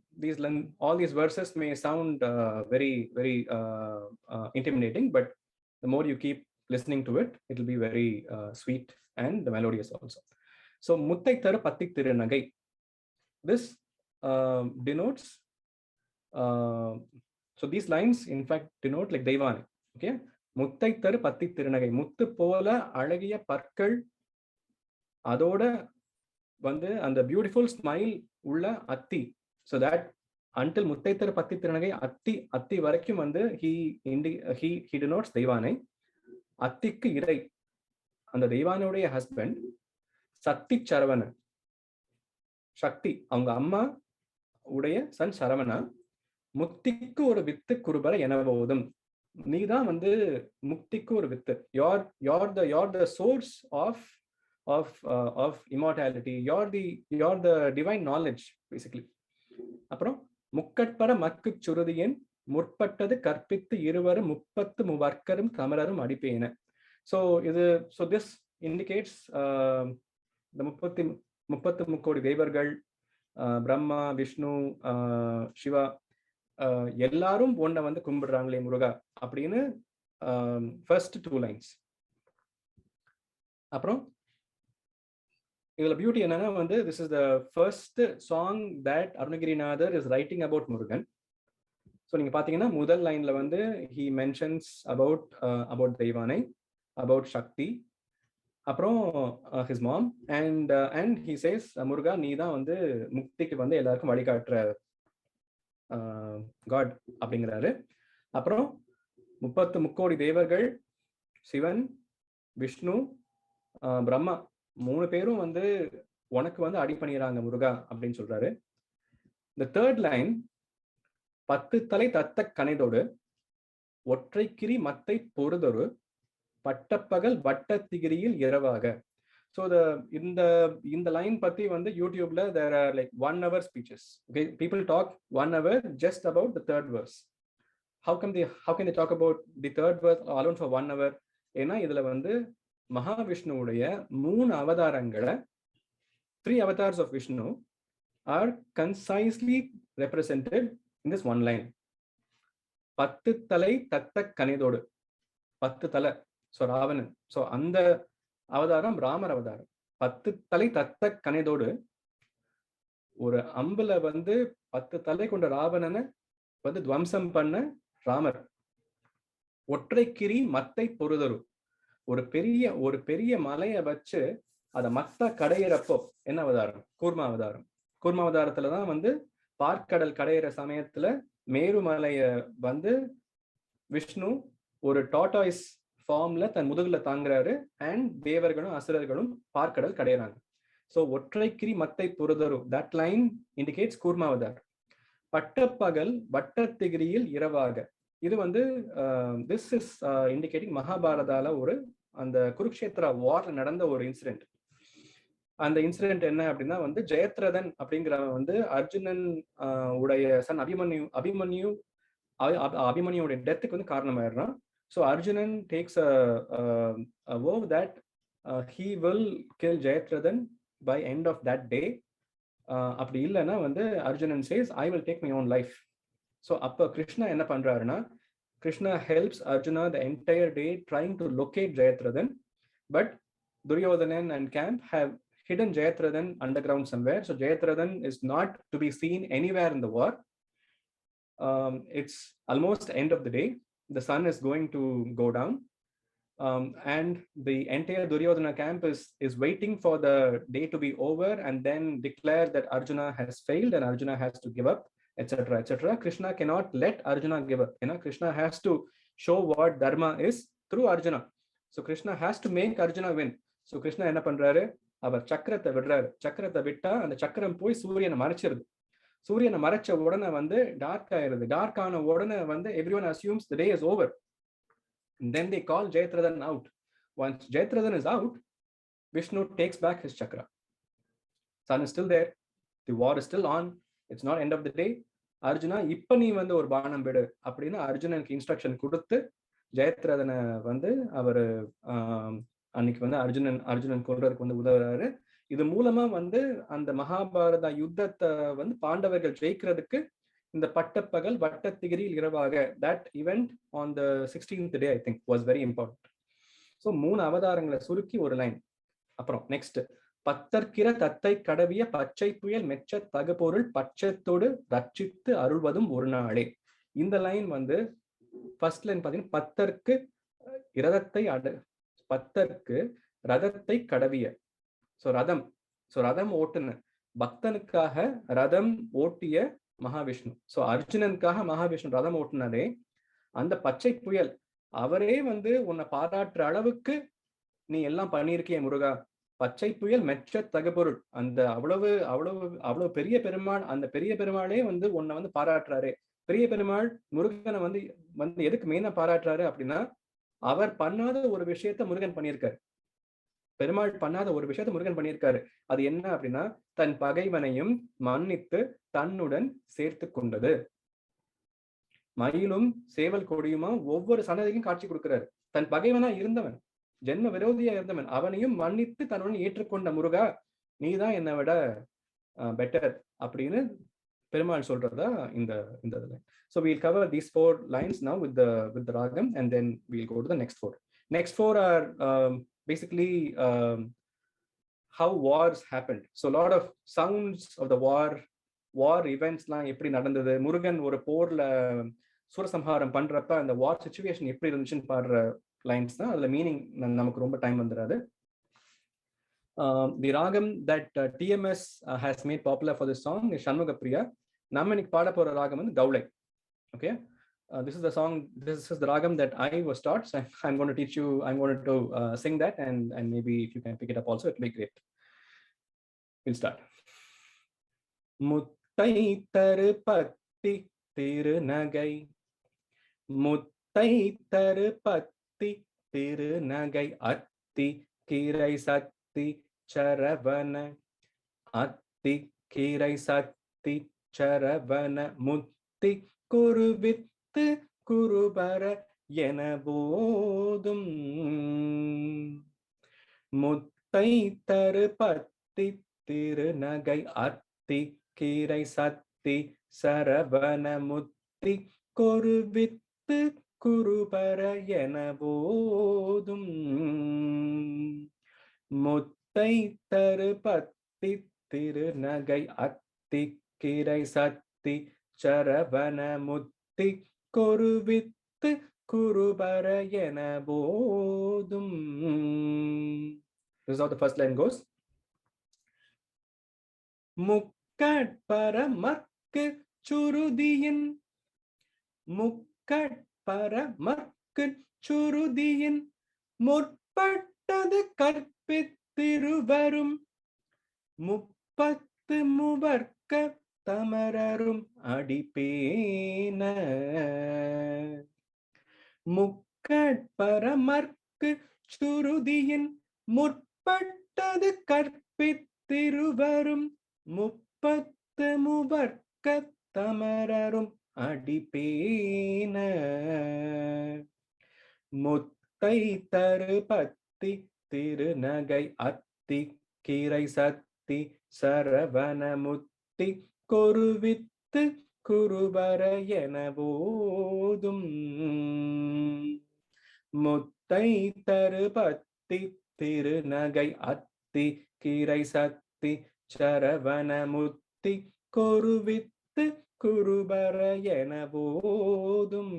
all these verses may sound very intimidating, but the more you keep listening to it, it will be very sweet and melodious also. So, Muthai Tharu Patti Thirunagai. This denotes, so these lines in fact denote like Deivani. Okay, Muthai Tharu Patti Thirunagai. Muttu Pola Alagiya Parkal Adoda Vande and the beautiful smile Ulla Atti. So that until Muthai Tharu Patti Thirunagai Atti Varakum Vande he denotes Deivani. Attikku Irai and the Deivanoடைய husband Satti Charavana. Shakti, அவங்க அம்மா உடைய சன் சரவணா, முக்திக்கு ஒரு வித்து குருபர எனவோதும். நீதான் வந்து முக்திக்கு ஒரு with. You're the source of immortality. You're the divine knowledge basically. அப்புறம் முக்கட்பர மக்கு சுருதியின் முற்பட்டது கற்பித்து இருவரும் 30 முவர்க்கரும் கமரரும் அடிப்பேன. So this indicates the 30 முக்கோடி தேவர்கள், பிரம்மா, விஷ்ணு, சிவா எல்லாரும் ஒன்றை வந்து கும்பிடுறாங்களே முருகா அப்படின்னு ஃபர்ஸ்ட் 2 lines. அப்புறம் இதுல பியூட்டி என்னன்னா வந்து this is the first song that Arunagirinathar is writing about Murugan. So நீங்க பாத்தீங்கன்னா முதல் லைன்ல வந்து he mentions about Deivanai, about Shakti, அப்புறம் his mom, and he says முருகா நீ தான் வந்து முக்திக்கு வந்து எல்லாருக்கும் வழிகாட்டுற God அப்படிங்கிறாரு. அப்புறம் 30 முக்கோடி தேவர்கள், சிவன், விஷ்ணு, பிரம்மா 3 பேரும் வந்து உனக்கு வந்து அடிபணிறாங்க முருகா அப்படின்னு சொல்றாரு. The third line, 10 தலை தத்த கனைதோடு ஒற்றைக்கிரி மத்தை பொறுதொரு பட்டப்பகல் வட்டத்திகிரியில் இரவாக. So in the line பத்தி வந்து யூடியூப்ல there are like 1 hour speeches. Okay, people talk 1 hour just about the third verse. How can they talk about the third verse alone for 1 hour? ஏன்னா இதுல வந்து மகாவிஷ்ணுவுடைய 3 அவதாரங்களை 3 avatars of Vishnu are concisely represented in this one line. 10 தலை தத்த கனைதோடு, 10 தலை, ஸோ ராவணன். ஸோ அந்த அவதாரம் ராமர் அவதாரம். 10 தலை தத்த கனைதோடு ஒரு அம்புல வந்து 10 தலை கொண்ட ராவணனை வந்து துவம்சம் பண்ண ராமர். ஒற்றைக்கிரி மத்தை பொறுதரு, ஒரு பெரிய மலையை வச்சு அதை மத்த கடையிறப்போ என்ன அவதாரம்? கூர்மா அவதாரம். கூர்மா அவதாரத்துலதான் வந்து பார்க்கடல் கடையிற சமயத்துல மேருமலைய வந்து விஷ்ணு ஒரு டாட்டாய்ஸ் ஃபார்ம்ல தன் முதுகுல தாங்குறாரு, அண்ட் தேவர்களும் அசுரர்களும் பார்க்கடல் கடையிறாங்க. ஸோ ஒற்றைக்கிரி மத்தை பொறுதரு, தட் லைன் இண்டிகேட்ஸ் கூர்மாவதார். பட்டப்பகல் வட்டத்திகிரியில் இரவாக, இது வந்து திஸ் இஸ் இண்டிகேட்டிங் மகாபாரதால ஒரு அந்த குருக்ஷேத்ரா வார்ல நடந்த ஒரு இன்சிடென்ட். அந்த இன்சிடென்ட் என்ன அப்படின்னா வந்து ஜெயத்ரதன் அப்படிங்கிறவன் வந்து அர்ஜுனன் உடைய சன் அபிமன்யுடைய டெத்துக்கு வந்து காரணமாயிடுறான். So Arjunan takes a vow that he will kill Jayadrathan by end of that day. அப்படி இல்லைன்னா வந்து Arjunan says I will take my own life. So அப்போ கிருஷ்ணா என்ன பண்றாருன்னா, Krishna helps Arjuna the entire day trying to locate Jayatrathan, but Duryodhanan and camp have hidden Jayatrathan underground somewhere. So Jayatrathan is not to be seen anywhere in the war. It's almost end of the day. The sun is going to go down, and the entire Duryodhana camp is waiting for the day to be over and then declare that Arjuna has failed and Arjuna has to give up, etc., etc. Krishna cannot let Arjuna give up. Krishna has to show what dharma is through Arjuna. So Krishna has to make Arjuna win. So Krishna என்ன பண்றாரு, அவர் சக்கரத்தை விடுறாரு. சக்கரத்தை விட்டா அந்த சக்கரம் போய் சூரியனை மறைச்சிருது. சூரியனை மறைச்ச உடனே வந்து டார்க் ஆயிருது. டார்க் ஆன உடனே வந்து everyone assumes the day is over. And then they call Jayadrathan out. Once Jayadrathan is out, Vishnu takes back his chakra. Sun is still there. The war is still on. It's not end of the day. Arjuna இப்ப நீ வந்து ஒரு பானம் விடு அப்படின்னு அர்ஜுனனுக்கு இன்ஸ்ட்ரக்ஷன் கொடுத்து ஜெயத்ரதனை வந்து அவரு அன்னைக்கு வந்து அர்ஜுனன் கொல்றதுக்கு வந்து உதவுறாரு. இது மூலமா வந்து அந்த மகாபாரத யுத்தத்தை வந்து பாண்டவர்கள் ஜெயிக்கிறதுக்கு இந்த பட்டப்பகல் வட்டத்திகிரியில் இரவாக that event on the 16th day I think was very important. So 3 அவதாரங்களை சுருக்கி ஒரு லைன். அப்புறம் நெக்ஸ்ட், பத்தற்கிற தத்தை கடவிய பச்சை புயல் மெச்ச தகுபொருள் பட்சத்தோடு ரட்சித்து அருள்வதும் ஒரு நாளே. இந்த லைன் வந்து ஃபர்ஸ்ட் லைன் பார்த்தீங்கன்னா, பத்தற்கு ரதத்தை கடவிய. ரதம் ஓட்டுன பக்தனுக்காக ரதம் ஓட்டிய மகாவிஷ்ணு. ஸோ அர்ஜுனனுக்காக மகாவிஷ்ணு ரதம் ஓட்டுனதே அந்த பச்சை புயல் அவரே வந்து உன்னை பாராட்டுற அளவுக்கு நீ எல்லாம் பண்ணியிருக்கிய முருகா. பச்சை புயல் மெச்ச தகுபொருள், அந்த அவ்வளவு பெரிய பெருமாள், அந்த பெரிய பெருமாளே வந்து உன்னை வந்து பாராட்டுறாரு. பெரிய பெருமாள் முருகனை வந்து எதுக்கு மெயினா பாராட்டுறாரு அப்படின்னா, அவர் பண்ணாத ஒரு விஷயத்த முருகன் பண்ணியிருக்காரு. பெருமாள் பண்ணாத ஒரு விஷயத்த முருகன் பண்ணியிருக்காரு. அது என்ன அப்படின்னா, தன் பகைவனையும் மன்னித்து தன்னுடன் சேர்த்து கொண்டது. மயிலும் சேவல் கொடியுமா ஒவ்வொரு சன்னதிக்கும் காட்சி கொடுக்கிறாரு. தன் பகைவனா இருந்தவன், ஜென்ம விரோதியா இருந்தவன், அவனையும் மன்னித்து தன்னுடன் ஏற்றுக்கொண்ட முருகா, நீதான் என்னை விட பெட்டர் அப்படின்னு பெருமாள் சொல்றதா இந்த இதுல. So we'll cover these 4 lines now with the ragam, and then we'll go to the next 4. Next 4 are basically how wars happened. So a lot of sounds of the war events லாம் எப்படி நடந்தது, முருகன் ஒரு போர்ல சூரசம்ஹாரம் பண்றப்ப அந்த வார் சிச்சுவேஷன் எப்படி இருந்துச்சுன்னு பாடுற லைன்ஸ் தான். அதுல மீனிங் நமக்கு ரொம்ப டைம் வந்துடாது. The ragam that TMS has made popular for this song is Shanmugapriya. நம்ம இன்னைக்கு பாட போற ராகம் வந்து Gaula. Okay, this is the song, this is the ragam that I was taught, so I'm going to teach you, I'm going to sing that, and maybe if you can pick it up also, it will be great. We'll start. Muthai Tharu patti thirunagai, Muthai Tharu patti thirunagai, atti kirai satti charavana, atti kirai satti charavana, mutti குருவித்து குருபர என போதும், முத்தை தரு பத்தி திருநகை அத்தி கீரை சத்தி சரவண, முத்தி குருவித்து குருபர என போதும், முத்தை தரு பத்தி திருநகை அத்தி கீரை சத்தி சரவண, முத்தி கொருவித்து குருபர என போதும். This is how the first line goes. முக்கட்பரமர்க்கு சுருதியின், முக்கட்பரமர்க்கு சுருதியின் முற்பட்டது கற்பித்திருவரும், முப்பத்து மூவர்க்க தமரரும் அடிப்பேன, முக்கட்பரமர்க்கு சுருதியின் முற்பட்டது கற்பித்திருவரும், முப்பத்து மூவர்க்க தமரரும் அடிப்பேன, முத்தை தரு பத்தி திருநகை அத்தி கீரை சத்தி சரவண, முத்தி கொருவித்து குருபர என போதும், முத்தை தரு பத்தி திருநகை அத்தி கீரை சத்தி சரவண, முத்தி கொருவித்து குருபர என போதும்,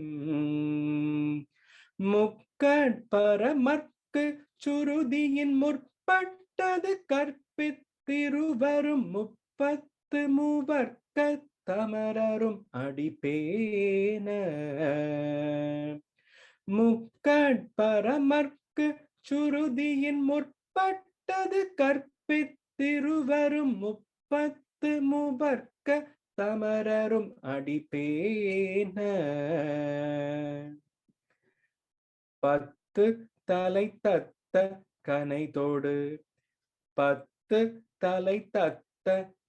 முக்கட்பரமர்க்கு சுருதியின் முற்பட்டது கற்பித்திருவரும், முப்பத்து மூவர்க்க தமரரும் அடிப்பேன, முக்கட்பரமர்க்கு சுருதியின் முற்பட்டது கற்பித்திருவரும், முப்பத்து மூவர்க்க தமரரும் அடிப்பேன. 10 தலை தத்த கனைதோடு 10 தலை தத்த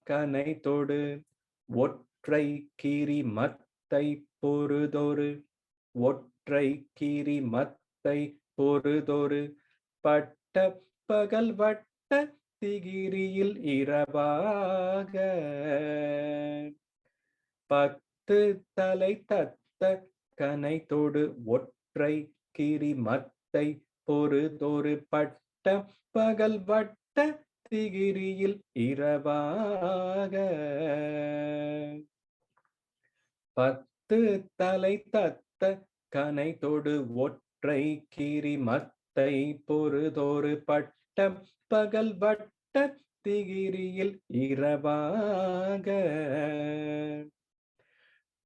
கனைதோடு ஒற்றை கிரி மத்தை பொறுதொரு ஒற்றை கிரி மத்தை பொறுதொரு பட்ட பகல் வட்ட திகிரியில் இரவாக 10 தலை தத்த கனைதோடு ஒற்றை கிரி மத்தை பொறுதொரு பட்ட பகல் வட்ட திகிரியில் இரவாக 10 தலை தத்த கனைதொடு ஒற்றை கிரி மத்தை பொறுதொரு பட்ட பகல் வட்ட திகிரியில் இரவாக.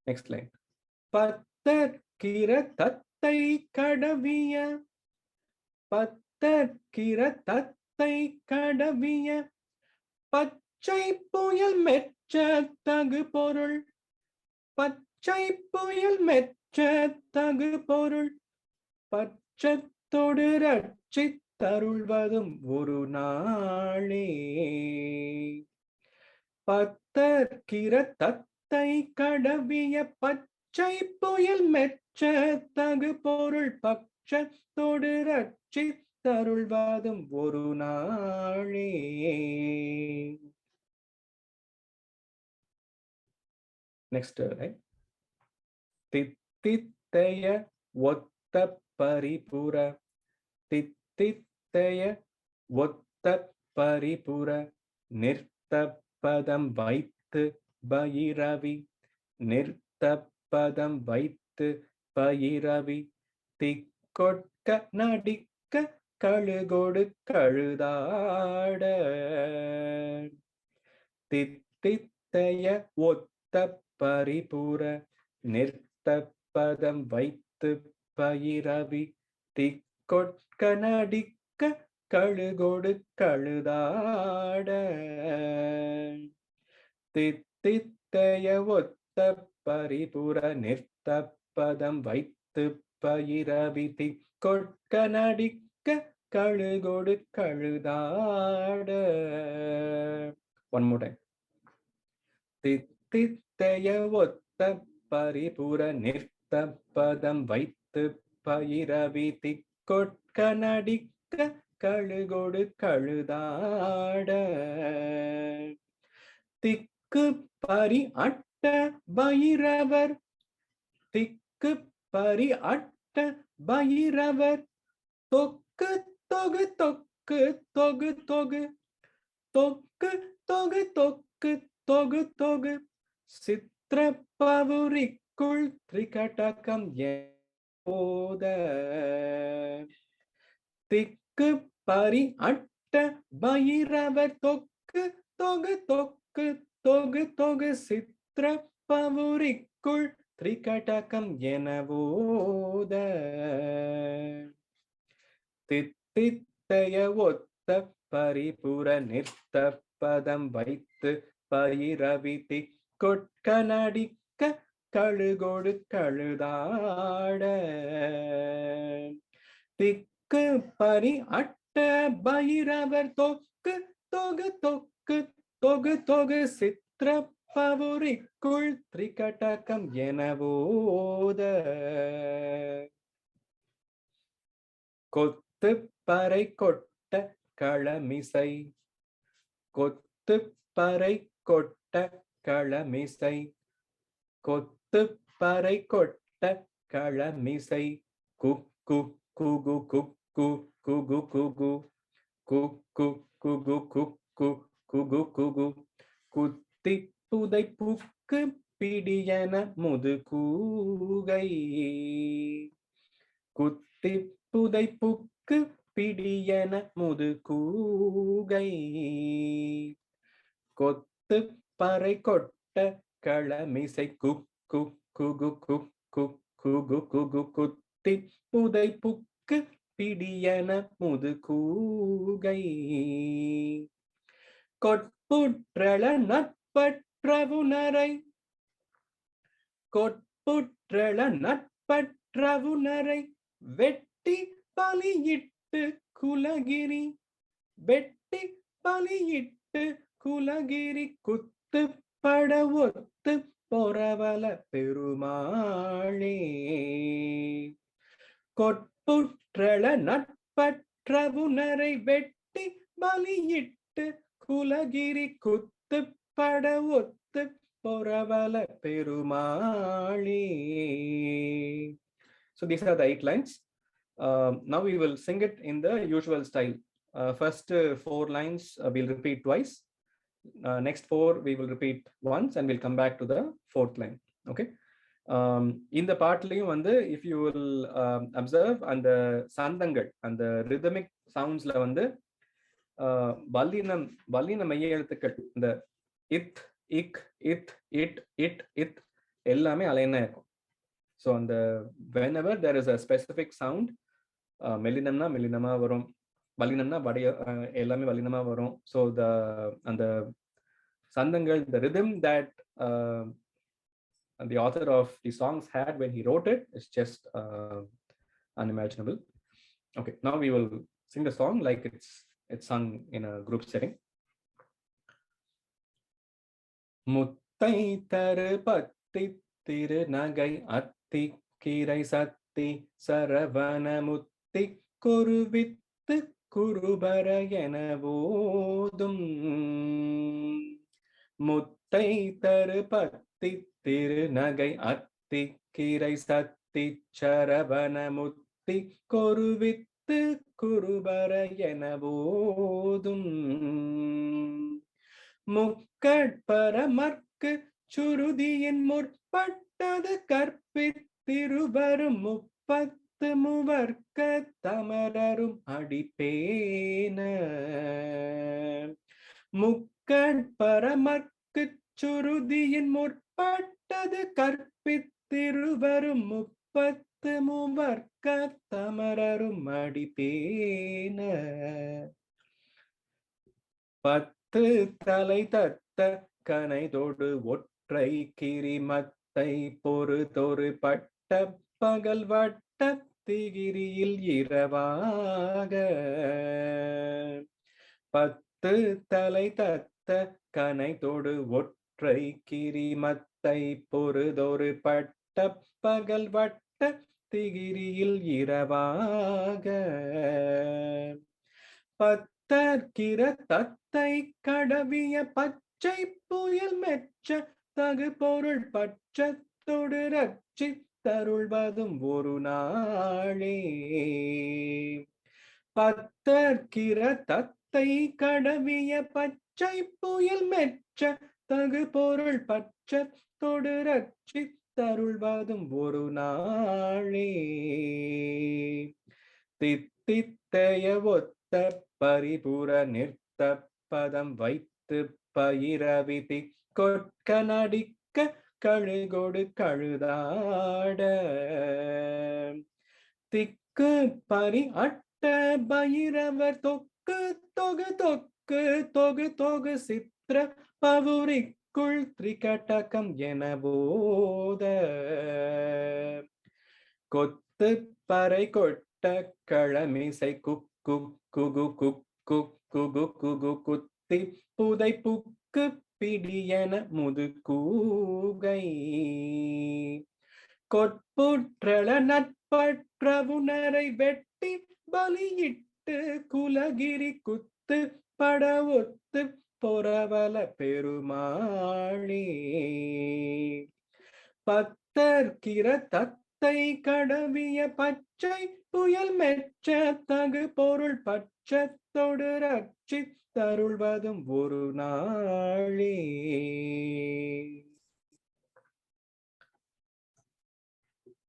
Next line. பத்தற்கிர தத்தை கடவிய 10 தத்தை கடவிய பச்சை புயல் மெச்ச தகு பொருள் பச்சை புயல் மெச்ச தகு பொருள் பச்சத்தொடு ரட்சித்தருள்வதும் ஒரு நாளே. பத்தற்கிர தத்தை கடவிய பச்சை புயல் மெச்ச தகு பொருள் பட்சத்தோடு ரட்சித்தருள்வதும் ஒரு நாளே. Next line. தித்தித்தைய ஒத்த பரிபுர தித்தித்தைய ஒத்த பரிபுர நிறுத்த பதம் வைத்து பைரவி நிறுத்த பதம் வைத்து பைரவி திக்கொட்க நடிக்க கழுகொடு கழுதாட தித்தித்தைய ஒத்த பரிபுர நிறுத்த பதம் வைத்து பைரவி திக்கொட்க நடிக்க கழுகொடு கழுதாட தித்தித்தைய ஒத்த பரிபுர நிறுத்த பதம் வைத்து பைரவி திக்கொட்க நடிக்க கழுகொடு கழுதாட. One more time. தித்தித்தைய ஒத்த பரிபுர நிறுத்த பதம் வைத்து பைரவி திக்கொட்க நடிக்க கழுகொடு கழுதாட திக்கு பரி அட்ட பைரவர் திக்கு பரி அட்ட பைரவர் தொக்கு தொகு தொக்கு தொகு தொகு தொக்கு தொகு தொக்கு தொகு தொகு சித்திரப்பவுரிக்குள் திரிகடகம் போத திக்கு பரி அட்ட பைரவர் தொக்கு தொகு தொக்கு தொகு தொகு சித்திரப்பவுரிக்குள் திரிகடகம் எனவோத தித்தித்தைய ஒத்த பரிபுர நிறுத்த பதம் வைத்து பைரவி திக்கொட்க நடிக்க கழுகொடு கழுதாட திக்கு பரி அட்ட பைரவர் தொக்கு தொகு தொக்கு தொகு தொகு சித்திரப்பவுரிக்குள் திரிகடகம் எனவோத கொத்து பறை கொட்ட களமிசை கொத்து பறை கொட்ட களமிசை கொத்து பறை கொட்ட களமிசை குக்கு குகு குக்கு குகு குகு குக்கு குகு குக்கு குகு குகு குத்தி புதை புக்கு பிடியன முது கூகை குத்தி புதை புக்கு பிடியன முது கூகை கொத்து பறை கொட்ட களமிசை குக்கு குகு குக்கு குகு குகு குத்தி புதை புக்கு பிடியன முது கூகை கொட்புற்றள நட்பற்றவுணரை கொட்புற்றள நட்பற்றவுணரை வெட்டி பலியிட்டு குலகிரி வெட்டி பலியிட்டு குலகிரி குத்து பட ஒத்து பொறவல பெருமாளே கொட்புற்றள நட்பற்றவுணரை வெட்டி பலியிட்டு குலகிரி குத்து பட ஒத்து பொறவல பெருமாளே. So these are the 8 lines. Now we will sing it in the usual style. First 4 lines we'll repeat twice. Next 4 we will repeat once, and we'll come back to the 4th line. Okay. In the partlayum வந்து if you will observe and the sandhangal and the rhythmic sounds la வந்து வல்லின மைய எழுத்துக்கள் இந்த இத் இக் இத் இட் இட் இத் எல்லாமே அலைனா இருக்கும். ஸோ அந்த whenever there is a specific sound, மெல்லினம்னா மெல்லினமா வரும், வல்லினம்னா வடைய எல்லாமே வல்லினமா வரும். ஸோ அந்த சந்தங்கள், the rhythm that the author of the songs had when he wrote it is just unimaginable. Okay, now we will sing the song like it's sung in a group setting. Muthai Tharu patti Thiruppugazh atti kirai satti saravana mutti koruvittu kurubara ena vodum. Muthai Tharu patti Thiruppugazh atti kirai satti saravana mutti koruvittu kurubara ena vodum. முக்கட்பரமர்க்கு சுருதியின் முற்பட்டது கற்பித்திருவரும் 30 மூவர்க்க தமரரும் அடிப்பேன. முக்கட்பரமர்க்கு சுருதியின் முற்பட்டது கற்பித்திருவரும் 30 மூவர்க்க தமரரும் அடிப்பேன. பத்து தலை தத்த கனைதொடு ஒற்றை கிரிமத்தை பொறுதொரு பட்ட பகல் வட்ட திகிரியில் இரவாக. பத்து தலை தத்த கனைதொடு ஒற்றை கிரிமத்தை பொறுதொரு பட்ட பகல் வட்ட திகிரியில் இரவாக. பத்தற்கிற தத்தை கடவிய பச்சை புயல் மெச்ச தகு பொருள் பட்சத்தொடு ரட்சி தருள்வதும் ஒரு நாளே. பத்தற்கிற தத்தை கடவிய பச்சை புயல் மெச்ச தகு பொருள் பட்சத்தொடு ரட்சி தருள்வதும் ஒரு நாளே. தித்தித்தைய ஒத்த பரிபுர நிறுத்த பதம் வைத்து பயிரவிதி கொட்க நடிக்க கழுகொடு கழுதாட. திக்கு பரி அட்ட பைரவர் தொக்கு தொகு தொக்கு தொகு தொகு சித்திர பவுரிக்குள் திரிகடகம் என போத. கொத்து பறை கொட்ட களமிசை குக்கு குகு குக்கு குகு குகு குத்தி புதை புக்கு பிடியன முது கூகை. கொட்புற்றள நட்பற்றவுணரை வெட்டி பலியிட்டு குலகிரி குத்து பட ஒத்து பொறவல பெருமாளே. பத்தற்கிற தத்தை கடவிய பச்சை புயல் மெச்ச தகு பொருள் பட்சத்தொடு ரட்சி தருள்வதும் ஒரு நாளே.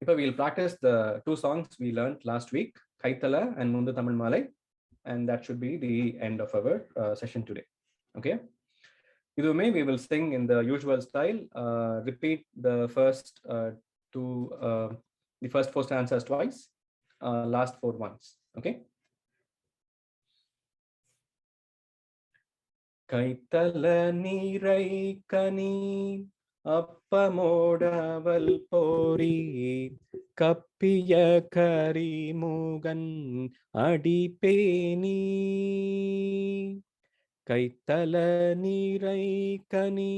Now we'll practice the 2 songs we learned last week, Kaithala and Mundhu Tamil Maalai, and that should be the end of our session today. Okay. Idume we will sing in the usual style. Repeat the first 4 stanzas twice, last 4 once. Okay. Kaithala NiRai KaNi அப்பமோடவல் போரி கப்பிய கரிமுகன் அடிபேணி கைத்தல நீரை கனி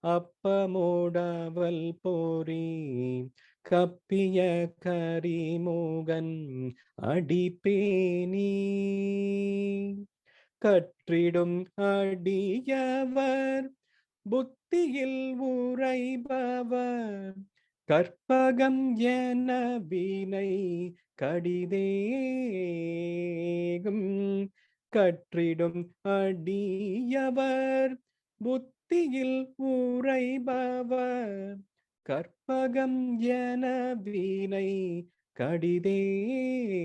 அப்பமோடவல் போரி கப்பிய கரிமுகன் அடிபேணி கற்றிடும் அடியவர் புத்தியில் உரைபவர் கற்பகம் என வினை கடிதேகும் கற்றிடும் அடியவர் புத்தியில் உரைபவர் கற்பகம் என வினை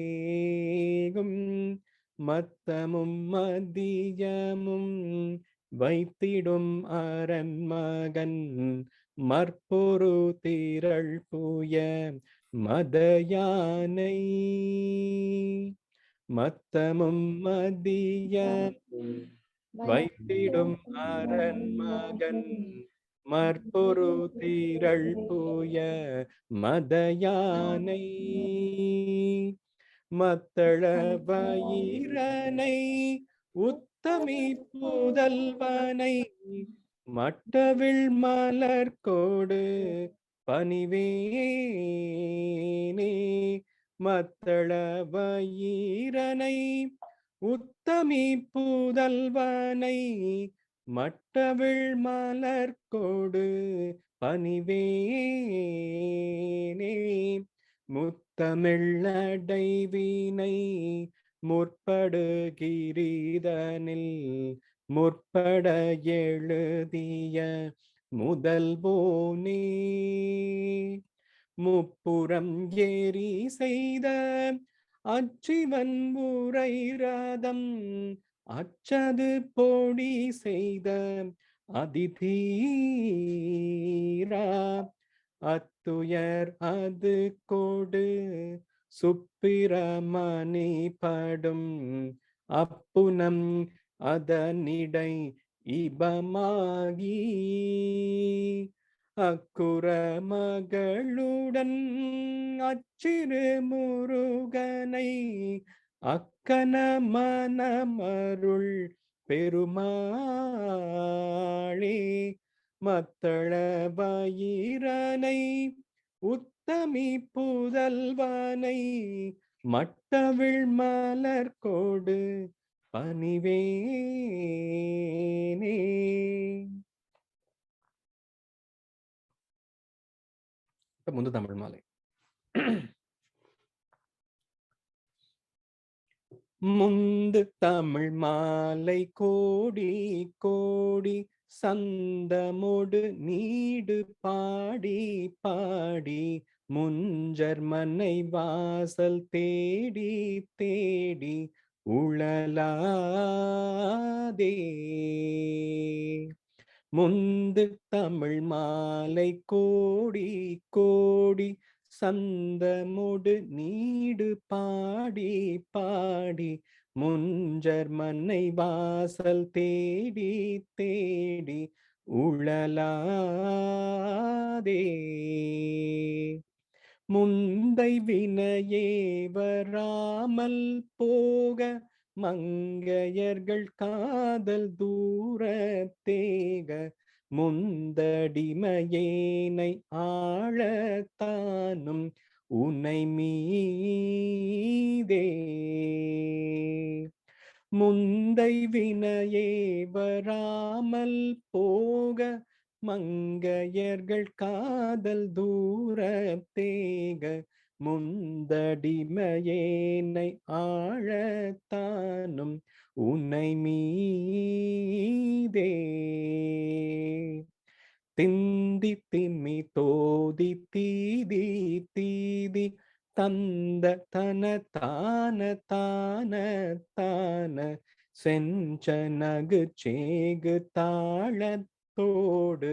கடிதேகும் மத்தமும் மதியமும் வைத்திடும் அரண்மகன் மற்பொரு திரள் புய மதயானை மத்தமும் மதியமும் வைத்திடும் அரண்மகன் மற்பொரு திரள் புய மதயானை மத்தள வயிரனை உத்தமி புதல்வனை மட்டவிழ் மலர்கோடு பணிவேனே மத்தள வயிரனை உத்தமி புதல்வனை மட்டவிழ் மலர்கோடு பணிவேனே முத்தமிழடைவினை முற்படுகிரிதனில் முற்பட எழுதிய முதல்வோனே முப்புறம் ஏறி செய்த அச்சிவன் உரை ரதம் அச்சது பொடி செய்த அதிதீரா அத்துயர் அது கொடு சுப்பிரமணி படும் அப்புனம் அதனிடை இபமாகி அக்குற மகளுடன் அச்சிறு முருகனை அக்கன மனமருள் பெருமாளே மத்தள வயிரனை உத்தமி புதல்வனை மட்டவிழ் மலர்கோடு பணிவேனே. முந்து தமிழ் மாலை. முந்து தமிழ் மாலை கோடி கோடி சந்தமொடு நீடு பாடி பாடி முஞ்சர் மனை வாசல் தேடி தேடி உழலாதே முந்து தமிழ் மாலை கோடி கோடி சந்தமொடு நீடு பாடி பாடி முஞ்சர் மன்னை வாசல் தேடி தேடி உழலாதே முந்தை வினையே வராமல் போக மங்கையர்கள் காதல் தூரத்தேக முந்தடிமையேனை ஆழத்தானும் உனை மீதே முந்தை வினையே வராமல் போக மங்கையர்கள் காதல் தூரத்தேக முந்தடிமையேனை ஆழத்தானும் உன்னை மீதே திந்தி திம்மி தோதி தீதி தீதி தந்த தன தான தான தான செஞ்ச நகு சேகு தாளத்தோடு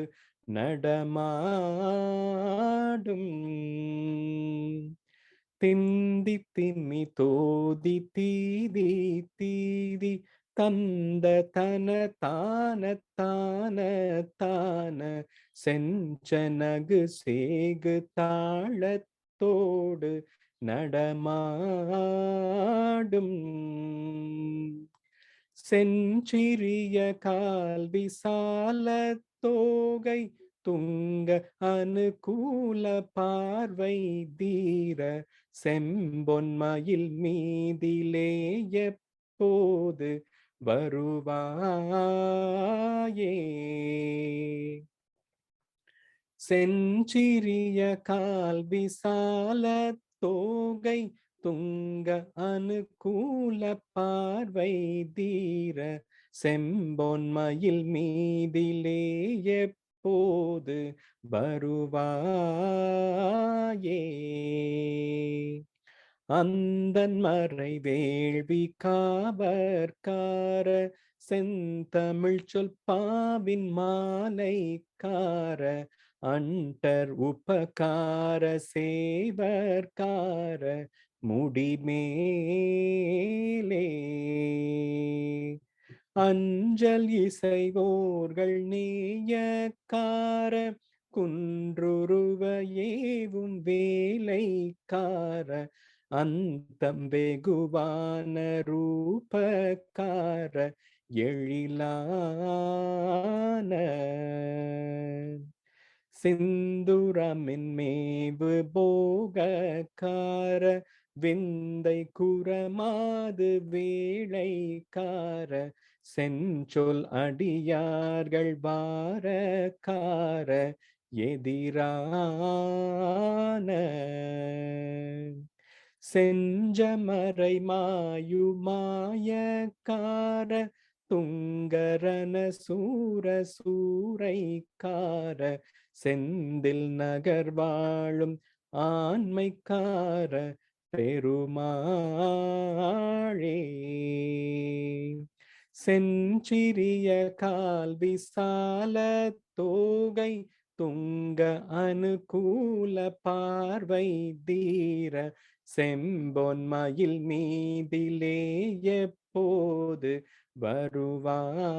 நடமாடும் திந்தி திம்மி தோதி தீதி தீதி தந்த தன தான தான தான செஞ்சனகு சேகு தாளத்தோடு நடமாடும் செஞ்சிறிய கால் விசால தோகை துங்க அனுகூல பார்வை தீர செம்பொன்மயில் மீதிலே எப்போது வருவாயே செஞ்சிறிய கால் விசால தோகை துங்க அனுகூல பார்வை தீர செம்பொன்மயில் மீதிலே எப்போது வருவாயே அந்தன் மறை வேள்வி காவற்கார செந்தமிழ் சொல் பாவின் மாலைக்கார அண்டர் உபகார சேவர்கார முடிமேலே அஞ்சல் இசைவோர்கள் நேயக்கார குன்றுருவ ஏவும் வேலைக்கார அந்தம் வெகுவான ரூபக்கார எழிலான சிந்துரமின் மேவு போகக்கார விந்தை குரமாது வேளைக்கார செஞ்சொல் அடியார்கள் வாரக்கார எதிரான செஞ்சமரை மாயுமாயக்கார துங்கரன சூர சூரைக்கார செந்தில் நகர் வாழும் ஆண்மைக்கார பெருமாளே செஞ்சிறிய கால் விசால தோகை துங்க அனுகூல பார்வை தீர செம்பொன்மயில் மீதிலே எப்போது வருவாயே